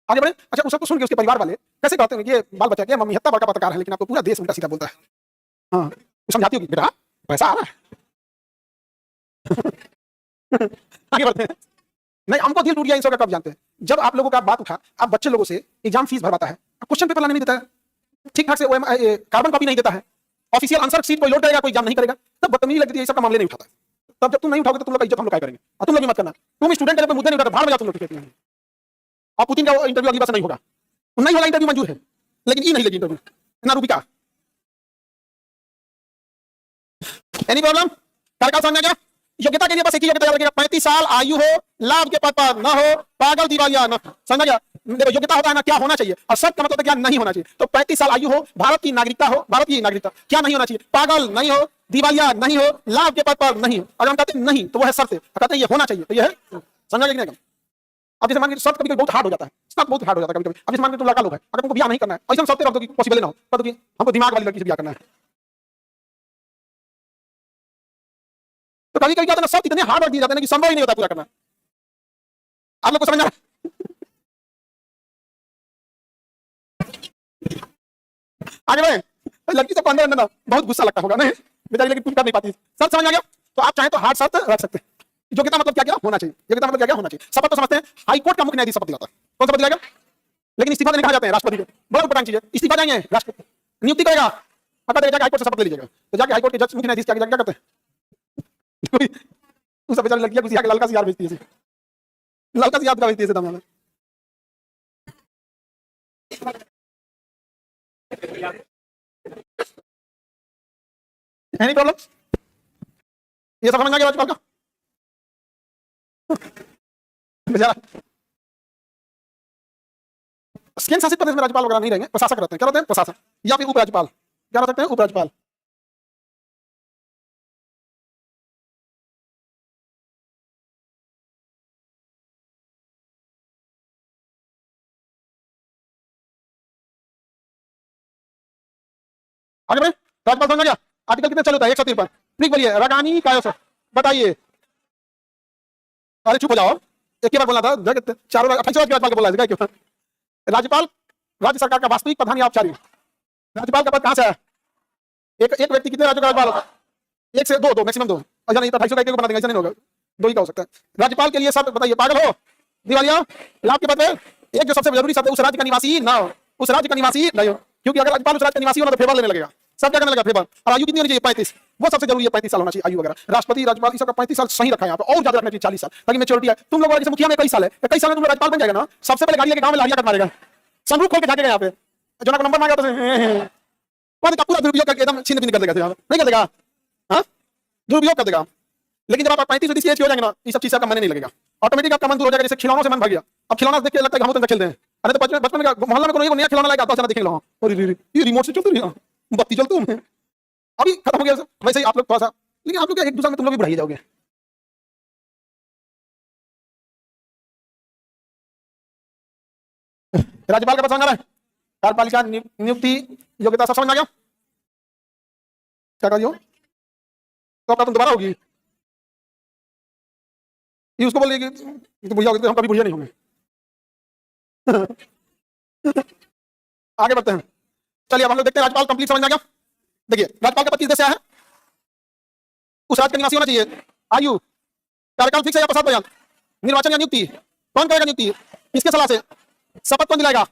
आगे बढ़े। अच्छा, उस सबको सुन के उसके परिवार वाले कैसे कहते हैं, ये बाल बच्चा क्या, मम्मी हत्ता बड़का पत्रकार है लेकिन आपको पूरा देश उल्टा सीधा बोलता है। हाँ, समझाती होगी बेटा पैसा आ रहा है। आगे बढ़ते हैं। नहीं, हमको दिल टूट गया इन सब का कब जानते हैं, जब आप लोगों का बात उठा, आप बच्चे लोगों से एग्जाम फीस भरवाता है, क्वेश्चन पेपर लाने नहीं देता है, ठीक ठाक से कार्बन कॉपी नहीं देता है, ऑफिशियल आंसर शीट कोई लोड करेगा, कोई एग्जाम नहीं करेगा, तब बदतमीजी लगती है। ये सब का मामले नहीं उठाता है। तब जब तुम नहीं उठाओगे तो तुम लोग का इज्जत हम लोग क्या करेंगे? और तुम लोग भी मत करना, तुम स्टूडेंट के मुद्दे नहीं उठाते, भाड़ में जाओ तुम लोग कहते हैं। और पुतिन का इंटरव्यू अगली बार से नहीं होगा, नहीं होगा इंटरव्यू, मंजूर है, लेकिन ये नहीं लेगी इंटरव्यू ना रूपिका। Any problem? कार्यकाल समझ में आ गया? योग्यता के लिए बस एक ही योग्यता लगेगा, 35 साल आयु हो, लाभ के पद पर न हो, पागल दिवालिया न। समझ गया? देखो योग्यता होता है ना क्या होना चाहिए, और शर्त का मतलब क्या नहीं होना चाहिए। तो 35 साल आयु हो, भारत की नागरिकता हो, भारत की नागरिकता क्या नहीं होना चाहिए, पागल नहीं हो, दिवालिया नहीं हो, लाभ के पद पर नहीं हो। अगर हम कहते हैं नहीं तो वो है शर्त है, कहते हैं ये होना चाहिए तो ये है। समझा कि नहीं? अब जैसे मान के शर्त कभी बहुत हार्ड हो जाता है, शर्त बहुत हार्ड हो जाता है कभी। अब जैसे मान के तुम लड़का लोग है, अगर तुमको ब्याह नहीं करना है, ऐसा शर्तें रख दो कि पॉसिबल ना हो, तो हमको दिमाग वाली लड़की से ब्याह करना है। तो कभी कभी क्या होता है, शर्त इतने हार्ड रख दिए जाते हैं कि संभव ही नहीं होता पूरा करना। आप लोग को समझ आ रहा है? आगे बढ़े। लड़की से अंदर अंदर ना बहुत गुस्सा लगता होगा नहीं बेचारी, लेकिन कुछ कर नहीं पाती। शर्त समझ आ गया? तो आप चाहें तो हार्ड शर्त रख सकते हैं। योग्यता मतलब क्या क्या होना चाहिए, योग्यता मतलब क्या क्या होना चाहिए। शपथ तो समझते हैं, हाई कोर्ट का मुख्य न्यायाधीश शपथ दिलाता है, कौन शपथ दिलाएगा? लेकिन इस्तीफा देने कहा जाते हैं राष्ट्रपति को, बड़ा इंपॉर्टेंट चीज है। इस्तीफा देंगे राष्ट्रपति नियुक्ति करेगा, पता देगा हाईकोर्ट से शपथ ले लीजिएगा। तो जाके हाईकोर्ट के जज मुख्य न्यायाधीश क्या करते हैं, उस बेचारी लड़कियां कुछ आके ललका से यार भेजती है, ललका से याद का भेजती है दम में। Any problem? ये सब समझ आ गया राज्यपाल का? बेचारा केंद्र शासित प्रदेश में राज्यपाल वगैरह नहीं रहेंगे, प्रशासक रहते हैं। क्या रहते हैं? प्रशासक या फिर उपराज्यपाल। क्या रह सकते हैं? उपराज्यपाल। आगे बढ़े। राज्यपाल समझ आ गया? आर्टिकल कितने चल होता है? 153। ठीक बोलिए, रगानी कायोस बताइए। अरे चुप हो जाओ, एक ही बार बोलना था, चारों 28 राज्यपाल को बोला है क्यों? राज्यपाल राज्य सरकार का वास्तविक प्रधान या औपचारिक? राज्यपाल का पद कहां से है? एक व्यक्ति कितने राज्यों का राज्यपाल होता है? एक से दो मैक्सिमम दो। अच्छा नहीं तो 250 का बना देंगे, ऐसा नहीं होगा, दो ही का हो सकता है। राज्यपाल के लिए सब बताइए, पागल हो, दिवालिया, लाभ के पद में एक जो सबसे जरूरी शब्द है, उस राज्य का निवासी ना हो, उस राज्य का निवासी नहीं हो, क्योंकि अगर राज्यपाल उस राज्य का निवासी होना तो फेवर लेने लगेगा, सब क्या करने लगेगा, फेवर। और आयु कितनी होनी चाहिए? 35, वो सबसे जरूरी है, 35 साल होना चाहिए आयु वगैरह। राष्ट्रपति राज्यपाल इस सबका 35 साल सही रखा है यहाँ पे, और ज्यादा रखना चाहिए 40 साल, ताकि मेच्योरिटी है। तुम लोग जैसे मुखिया में 21 साल है, 21 साल में तुम राज्यपाल बन जाएगा ना, सबसे पहले गाड़ी लेके गांव में लारिया कट मारेगा, सनरूफ खोल के जाके यहाँ पे जो ना नंबर मांगा तो पूरा दुरुपयोग करके एकदम छीन बीन कर देगा, नहीं कर देगा? हाँ, दुरुपयोग कर देगा। लेकिन जब आप 35 एज हो जाएंगे ना, ये सब चीज का मन नहीं लगेगा, ऑटोमेटिक आपका मन दूर हो जाएगा। जैसे खिलौनों से मन भर गया, अब खिलौना देख के लगता है हम तो खेलते हैं। अरे तो बचपन में मोहल्ला में कोई नया खिलौना लाएगा, तो देखेंगे ये रिमोट से चलती रही, बत्ती चलती हूँ, अभी खत्म हो गया। वैसे ही आप लोग थोड़ा सा, लेकिन आप लोग एक दूसरे में तुम लोग भी बढ़ाई जाओगे। राज्यपाल का पद समझ आ रहा है? कार्यपालिका नियुक्ति योग्यता सब समझ आ गया? क्या करियो तो आपका तुम दोबारा होगी, ये उसको बोलिए कि तो भैया हम कभी भैया नहीं होंगे। आगे बढ़ते हैं, चलिए अब हम लोग देखते हैं राज्यपाल कंप्लीट समझ में आ गया। देखिए राज्यपाल का पद किस देश से आया है? उस राज्य का निवासी होना चाहिए, आयु, कार्यकाल फिक्स है या प्रसाद बयान, निर्वाचन या नियुक्ति, कौन करेगा नियुक्ति, किसके सलाह से, शपथ कौन दिलाएगा?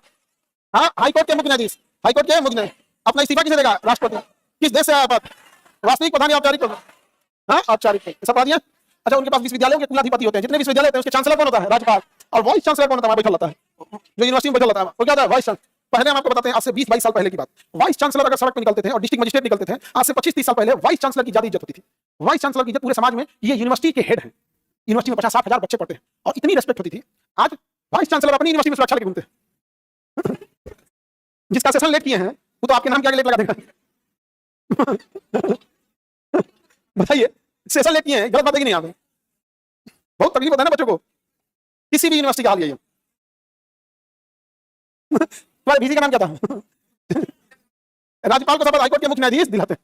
हाँ, हाईकोर्ट के मुख्य न्यायाधीश, हाईकोर्ट के मुख्य न्यायाधीश। अपना इस्तीफा किसे देगा? राष्ट्रपति। किस देश से आया पद? वास्तविक प्रधान या औपचारिक? हाँ, औपचारिक सब पढ़ा दिया। अच्छा, उनके पास विश्वविद्यालयों के कुलाधिपति होते हैं, जितने विश्वविद्यालय होते हैं उसके चांसलर कौन होता है? राज्यपाल। और वाइस चांसलर कौन होता है? बैठा होता है, जो यूनिवर्सिटी में बैठा होता है, वो क्या होता है? Vice chancellor. पहले हम आपको बताते हैं, आज से 20-22 साल पहले की बात, वाइस चांसलर अगर सड़क पर निकलते थे और डिस्ट्रिक्ट मजिस्ट्रेट निकलते थे, आज से 25-30 साल पहले वाइस चांसलर की ज्यादा इज्जत होती थी। वाइस चांसलर की इज्जत पूरे समाज में, ये यूनिवर्सिटी के हेड है, यूनिवर्सिटी में 50-60 हजार बच्चे पढ़ते हैं और इतनी रेस्पेक्ट होती थी। आज वाइस चांसलर अपनी यूनिवर्सिटी में सुरक्षा लेके घूमते हैं। जिसका सेशन लेट किए हैं वो तो आपके नाम क्या लेट लगा देगा। बताइए, सेशन लेट किए हैं, गलत बात है कि नहीं? आप बहुत तकलीफ होता है ना बच्चों को, किसी भी यूनिवर्सिटी का हाल यही है। तुम्हारे बीजी का नाम क्या था? राज्यपाल को शपथ हाईकोर्ट के मुख्य न्यायाधीश दिलाते हैं।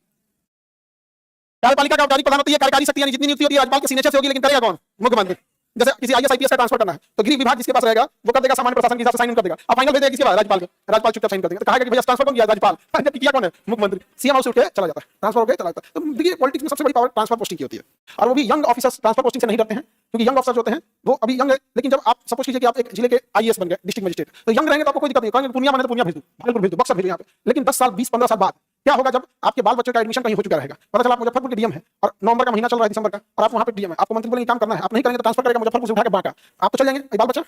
कार्यपालिका का औपचारिक प्रधान होती है, कार्यकारी शक्ति यानी जितनी नियुक्ति होती है राज्यपाल के सिग्नेचर से होगी, लेकिन करेगा कौन? मुख्यमंत्री। जैसे किसी आईएएस आईपीएस का ट्रांसफर करना है तो गृह विभाग जिसके पास रहेगा वो कर देगा, सामान्य प्रशासन के हिसाब से साइन कर देगा। अब फाइनल भेज देगा किसके पास? राज्यपाल को। राज्यपाल चुपचाप साइन कर देगा, तो कहेगा कि भैया ट्रांसफर कौन किया? राज्यपाल। किया कौन है? मुख्यमंत्री। सीएम हाउस उठ के चला जाता है, ट्रांसफर हो गया, चला जाता है। तो देखिए पॉलिटिक्स में सबसे बड़ी पावर ट्रांसफर पोस्टिंग की होती है, और वो भी यंग ऑफिसर्स ट्रांसफर पोस्टिंग से नहीं डरते हैं, क्योंकि यंग ऑफिसर्स होते हैं वो अभी यंग है। लेकिन जब आप सपोज कीजिए कि आप एक जिले के आईएएस बन गए, डिस्ट्रिक्ट मजिस्ट्रेट, तो यंग रहेंगे तो आपको कोई दिक्कत नहीं, कहेंगे पूर्णिया बने तो पूर्णिया भेज दो, भागलपुर भेज दो, बक्सर भेज यहाँ पे। लेकिन 10 साल 20-15 साल बाद क्या होगा जब आपके बाल बच्चों का एडमिशन कहीं हो चुका रहेगा, पता चला आप मुजफ्फरपुर के डीएम है और नवंबर का महीना चल रहा है, दिसंबर का, और आप वहां पे डीएम है, आपको मंत्री बोलेंगे काम करना है, आप नहीं करेंगे तो ट्रांसफर करेगा मुजफ्फरपुर से उठा के बांका, आप तो चल जाएंगे, बाल बच्चा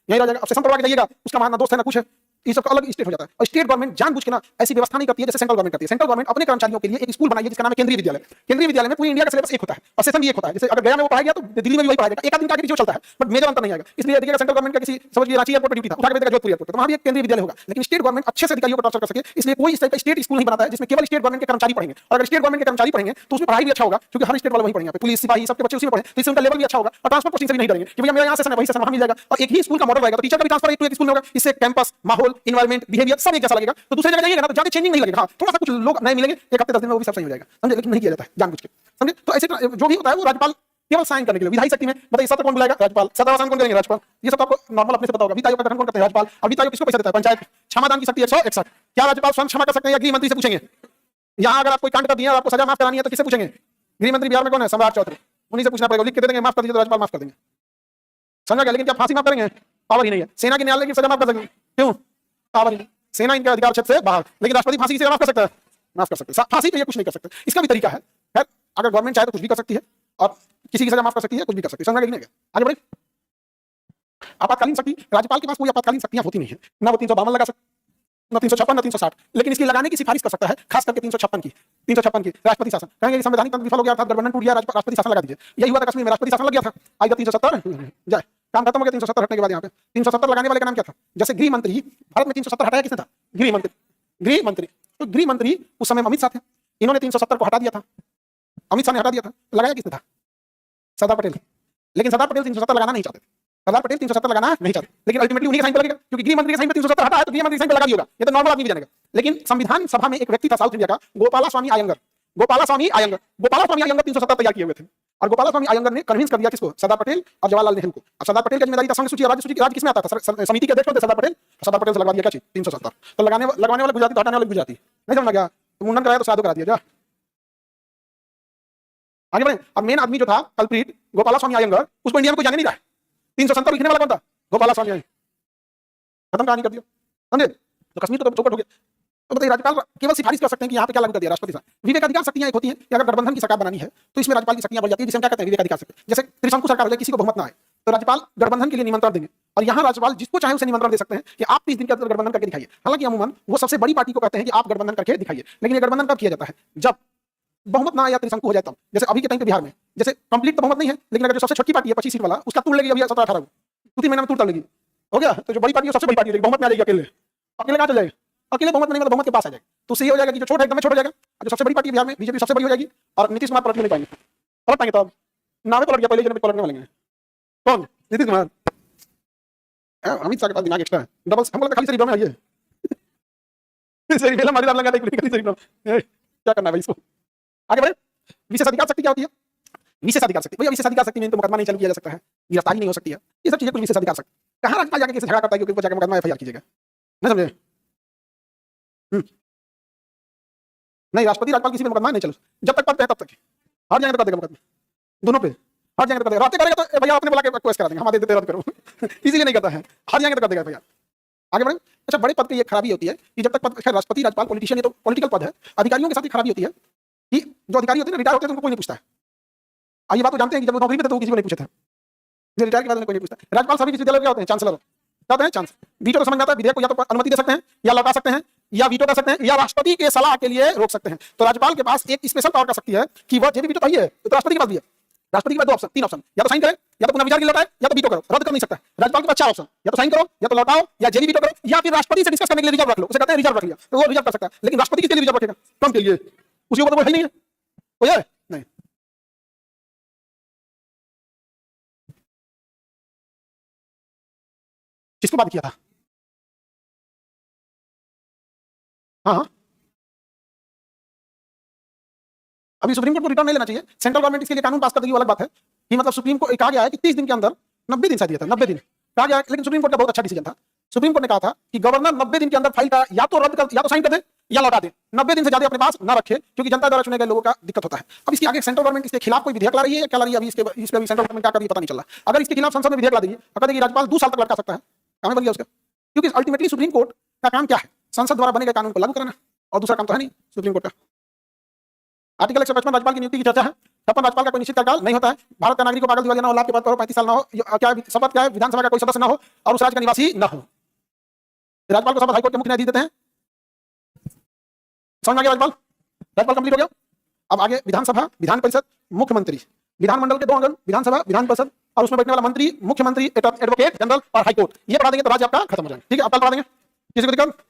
यही रह जाएगा। अब सेशन करवा के जाइएगा, उसका वहां ना दोस्त है ना कुछ है, ये सब अलग स्टेट हो जाता है। और स्टेट गवर्नमेंट जानबूझ के ना ऐसी व्यवस्था नहीं करती है जैसे सेंट्रल गवर्नमेंट करती है। सेंट्रल गवर्नमेंट अपने कर्मचारियों के लिए एक स्कूल बनाई है जिसका नाम है केंद्रीय विद्यालय। केंद्रीय विद्यालय में पूरी इंडिया का सिलेबस एक होता है और सेशन भी एक होता है। जैसे अगर गया में वो पढ़ाया गया तो दिल्ली में भी वही पढ़ाया जाएगा, एक आदमी का आगे पीछे चलता है, बट मेजर अंतर नहीं आएगा। इसलिए देखिएगा सेंट्रल गवर्नमेंट का किसी समझिए रांची एयरपोर्ट पर ड्यूटी था, उठा के भेजेगा जोधपुर एयरपोर्ट, तो वहां भी एक केंद्रीय विद्यालय होगा। लेकिन स्टेट गवर्नमेंट अच्छे से अधिकारियों को ट्रांसफर कर सके, इसलिए कोई इस टाइप का स्टेट स्कूल नहीं बनाता है जिसमें केवल स्टेट गवर्नमेंट के कर्मचारी पढ़ेंगे। और अगर स्टेट गवर्नमेंट के कर्मचारी पढ़ेंगे तो उसमें पढ़ाई भी अच्छा होगा, क्योंकि हर स्टेट वाले वही पढ़ेंगे, पुलिस सिपाही सबके बच्चे उसी में पढ़े, तो इससे उनका लेवल भी अच्छा होगा और ट्रांसफर पोस्टिंग से भी नहीं डरेंगे कि भैया मेरा यहाँ सेशन है वही सेशन वहां मिल जाएगा। और एक ही स्कूल का मॉडल रहेगा, तो टीचर का भी ट्रांसफर एक स्कूल में होगा। इससे कैंपस, माहौल, एनवायरमेंट, बिहेवियर सब एक जैसा लगेगा। तो दूसरी जगह जाइएगा ना तो ज्यादा चेंजिंग नहीं लगेगा, हाँ थोड़ा सा कुछ लोग नए मिलेंगे, एक हफ्ते 10 दिन में वो भी सब सही हो जाएगा, समझे, लेकिन नहीं किया जाता है जानबूझ के, समझे। तो ऐसे जो भी होता है वो राज्यपाल केवल साइन करने के लिए, विधायी शक्ति में बताइए सत्र कौन बुलाएगा, राज्यपाल, सदावसान कौन करेंगे, राज्यपाल, ये सब आपको नॉर्मल अपने से पता होगा। वित्त आयोग का गठन कौन करता है, राज्यपाल, और वित्त आयोग किसको पैसा देता है, पंचायत। क्षमादान की शक्ति 161, क्या राज्यपाल स्वयं क्षमा कर सकते हैं या गृह मंत्री से पूछेंगे। यहाँ अगर आप कोई कांड कर दिया आपको सजा माफ करानी है तो किससे पूछेंगे, गृह मंत्री बिहार में कौन है, सम्राट चौधरी, उन्हीं से पूछना पड़ेगा, लिख के दे देंगे माफ कर दीजिए तो राज्यपाल माफ कर देंगे, समझा गया। लेकिन क्या फांसी माफ करेंगे, पावर ही नहीं है। सेना के न्यायालय की सजा माफ कर सकेंगे, क्यों, पावर ही नहीं, सेना इनके अधिकार क्षेत्र से बाहर। लेकिन राष्ट्रपति फांसी से माफ कर सकता है, माफ कर सकते हैं, फांसी पे ये कुछ नहीं कर सकते। इसका भी तरीका है, अगर गवर्नमेंट चाहे तो कुछ भी कर सकती है और किसी की सजा माफ कर सकती है, कुछ भी कर सकती है, समझा गया नहीं। आगे बढ़े। आपातकालीन शक्ति, राज्यपाल के पास कोई आपातकालीन शक्तियां होती नहीं है, ना वो 352 लगा सकता, ना 356, ना 360, लेकिन इसकी लगाने की सिफारिश कर सकता है, खास करके 356 की, 356 की राष्ट्रपति शासन। कहेंगे संवैधानिक तंत्र विफल हो गया था, गठबंधन टूट गया, राष्ट्रपति शासन लगा दीजिए। यही हुआ था कश्मीर में, राष्ट्रपति शासन लग गया था, आज 370 जाए, काम खत्म हो गया। 370 हटने के बाद यहाँ पे 370 लगाने वाले का नाम क्या था, जैसे गृह मंत्री, भारत में 370 हटाया किसने था, गृह मंत्री, गृह मंत्री। तो गृह मंत्री उस समय अमित शाह थे, इन्होंने 370 को हटा दिया था, अमित शाह ने हटा दिया था, लगाया किसने था, सरदार पटेल। लेकिन सरदार पटेल 370 लगाना नहीं चाहते, सरदार पटेल 370 लगाना नहीं चाहते, लेकिन अल्टीमेटली उन्हीं के साइन पे लगेगा, क्योंकि गृह मंत्री के साइन पे 370 हटा है तो गृह मंत्री साइन पे लगा दिया होगा, ये तो नॉर्मल आदमी भी जानेगा। लेकिन संविधान सभा में एक व्यक्ति था साउथ इंडिया का, गोपालास्वामी अयंगर, गोपालास्वामी अयंगर, गोपालास्वामी अयंगर 370 तैयार किए हुए थे, और गोपालास्वामी अयंगर ने कन्विंस कर दिया किसको, सरदार पटेल और जवाहरलाल नेहरू को। अब सरदार पटेल की जिम्मेदारी था संघ सूची, राज्य सूची, राज्य किसमें आता था, समिति के अध्यक्ष थे सरदार पटेल, सरदार पटेल से लगवा दिया क्या चीज 370। तो लगवाने वाले गुजराती, हटाने वाले गुजराती, नहीं समझ गया, तो मुंडन कराया तो साधु करा दिया जा। आगे बढ़े। अब मेन आदमी जो था कल्प्रीट गोपालास्वामी अयंगर, उसको इंडिया में कोई जाने नहीं रहा है, 370 लिखने वाला कौन था, गोपालास्वामी अयंगर, खत्म कहानी कर दिया, समझे। तो कश्मीर तो चौपट हो गया। तो बताइए राज्यपाल केवल सिफारिश कर सकते हैं कि यहाँ पे क्या लागू कर दिया, राष्ट्रपति साहब। विवेकाधिकार शक्तियां एक होती हैं कि अगर गठबंधन की सरकार बनानी है तो इसमें राज्यपाल की शक्तियां बढ़ जाती है, जिसे हम क्या कहते हैं विवेकाधिकार शक्ति। जैसे त्रिशंकु सरकार हो जाए, किसी को बहुमत ना आए तो राज्यपाल गठबंधन के लिए निमंत्रण देंगे, और यहाँ राज्यपाल जिसको चाहे उसे निमंत्रण दे सकते हैं कि आप 30 दिन के अंदर गठबंधन करके दिखाइए। हालांकि अमूमन वो सबसे बड़ी पार्टी को कहते हैं कि आप गठबंधन करके दिखाइए, लेकिन ये गठबंधन कब किया जाता है, जब बहुमत ना या त्रिशंकु हो जाए तब। जैसे अभी के टाइम पे बिहार में जैसे कंप्लीट तो बहुमत नहीं है, लेकिन अगर जो सबसे छोटी पार्टी है 25 सीट वाला, उसका तोड़ लेगी अभी 17-18 को, 2-3 महीने में तोड़ लेगी, हो गया। तो जो बड़ी पार्टी है सबसे बड़ी पार्टी है, बहुमत में आ जाएगी, अकेले कहाँ चल जाएगा, अकेले बहुमत नहीं, मतलब बहुमत के पास आ जाएगा। तो उससे ये हो जाएगा कि जो छोटा एकदम छोटा हो जाएगा, जो सबसे बड़ी पार्टी बिहार में बीजेपी सबसे बड़ी हो जाएगी, और नीतीश कुमार पलट नहीं पाएंगे, पलट पाएंगे तब नामे पलट गया, पहले जनवरी पलटने वाले हैं कौन, नीतीश कुमार। अमित शाह के पास दिमाग एक्स्ट्रा है, डबल हमको खाली शरीफ में आइए शरीफ हमारी लगा खाली शरीफ क्या करना है भाई इसको। आगे बढ़े। विशेष अधिकार शक्ति क्या होती है, विशेष अधिकार शक्ति, भैया विशेष अधिकार शक्ति में तो मुकदमा नहीं चालू किया जा सकता है, गिरफ्तारी नहीं हो सकती है, ये सब चीजें कुछ विशेष अधिकार शक्ति। कहाँ राज्यपाल जाके किसी झगड़ा करता है क्योंकि ऊपर जाकर मुकदमा एफआईआर कीजिएगा, नहीं समझे। नहीं, राष्ट्रपति राज्यपाल किसी पे मुकदमा नहीं चलो, जब तक पद पे है तब तक, हर जाएंगे तो कर देगा मुकदमा, दोनों पे हर जाएंगे तो कर देगा। रास्ते करेगा तो भैया अपने बुला के रिक्वेस्ट करा देंगे, हम दे देते रद्द करो इसीलिए नहीं करता है, हर जाएंगे तो कर देगा भैया। आगे बढ़े। अच्छा, बड़े पद की ये खराबी होती है कि जब तक पद, खैर राष्ट्रपति राज्यपाल पॉलिटिशियन ये तो पॉलिटिकल पद है, अधिकारियों के साथ ये खराबी होती है कि जो अधिकारी होते हैं रिटायर होते हैं तो उनको कोई नहीं पूछता है। ये बात तो जानते हैं कि जब वो नौकरी में थे तो किसी को नहीं पूछे थे, रिटायर के बाद कोई नहीं पूछता। राज्यपाल सभी विश्वविद्यालय क्या होते हैं, चांसलर क्या होते हैं, चांस। वीटो तो समझ आता है, विधेयक को या तो अनुमति दे सकते हैं या लौटा सकते हैं या वीटो कर सकते हैं या राष्ट्रपति के सलाह के लिए रोक सकते हैं। तो राज्यपाल के पास एक स्पेशल पावर का शक्ति है कि वह जेबी वीटो तो राष्ट्रपति के पास भी है। राष्ट्रपति के पास 2 ऑप्शन, 3 ऑप्शन, या तो साइन करे, या तो पुनः विचार के लौटाए, या तो वीटो करो, रद्द कर नहीं सकता। राज्यपाल के पास 4 ऑप्शन, या तो साइन करो, या तो लौटाओ, या जेबी वीटो करो, या फिर राष्ट्रपति से डिस्कस करने के लिए रिजर्व रख लो, उसे कहते हैं रिजर्व रख लिया, तो वो रिजर्व कर सकता है। लेकिन राष्ट्रपति किसके लिए रिजर्व रखेगा, कम के लिए, उसके ऊपर तो कोई नहीं है, कोई है नहीं। किसको बात किया था, हाँ अभी सुप्रीम कोर्ट को रिटर्न नहीं लेना चाहिए, सेंट्रल गवर्नमेंट इसके लिए कानून पास कर देगी, वो अलग बात है कि मतलब सुप्रीम कोर्ट कहा गया है कि 30 दिन के अंदर, 90 दिन शायद दिया था, 90 दिन कहा गया है, लेकिन सुप्रीम कोर्ट का बहुत अच्छा डिसीजन था। सुप्रीम कोर्ट ने कहा था कि गवर्नर 90 दिन के अंदर फाइल का या तो रद्द कर, या तो साइन कर दे या लौटा दे, 90 दिन से ज्यादा अपने पास ना रखे, क्योंकि जनता द्वारा चुने गए लोगों का दिक्कत होता है। अब इसके आगे सेंट्रल गवर्नमेंट इसके खिलाफ कोई विधेयक ला रही है या क्या ला रही है, अभी इसके सेंट्रल गवर्नमेंट क्या कर रही है पता नहीं चल रहा। अगर इसके खिलाफ संसद में विधेयक ला देगी और कहेगी राज्यपाल 2 साल तक लटका सकता है, काम बन गया उसका, क्योंकि अल्टीमेटली सुप्रीम कोर्ट का काम क्या है, संसद द्वारा बने गए कानून को लागू करना। और दूसरा काम तो है नहीं सुप्रीम कोर्ट का। आर्टिकल 155 राज्यपाल की नियुक्ति की चर्चा है। 56 राज्यपाल का कोई निश्चित कार्यकाल नहीं होता है। भारत का नागरिक को पागल दिवालिया न हो, लाभ के पद पर हो, 35 साल न हो, क्या शपथ क्या है, विधानसभा का कोई सदस्य न हो और उस राज्य का निवासी न हो। राज्यपाल को शपथ हाईकोर्ट के मुख्य न्यायाधीश देते हैं। समझ में आ गया राज्यपाल? राज्यपाल कंप्लीट हो गया। अब आगे विधानसभा, विधान परिषद, मुख्यमंत्री, विधानमंडल के 2 अंग, विधानसभा, विधान परिषद और उसमें बैठने वाला मंत्री, मुख्यमंत्री, एडवोकेट जनरल और हाईकोर्ट, ये पढ़ा देंगे तो राज्य आपका खत्म हो जाएगा। ठीक है, अब कल पढ़ा देंगे, किसी को दिक्कत?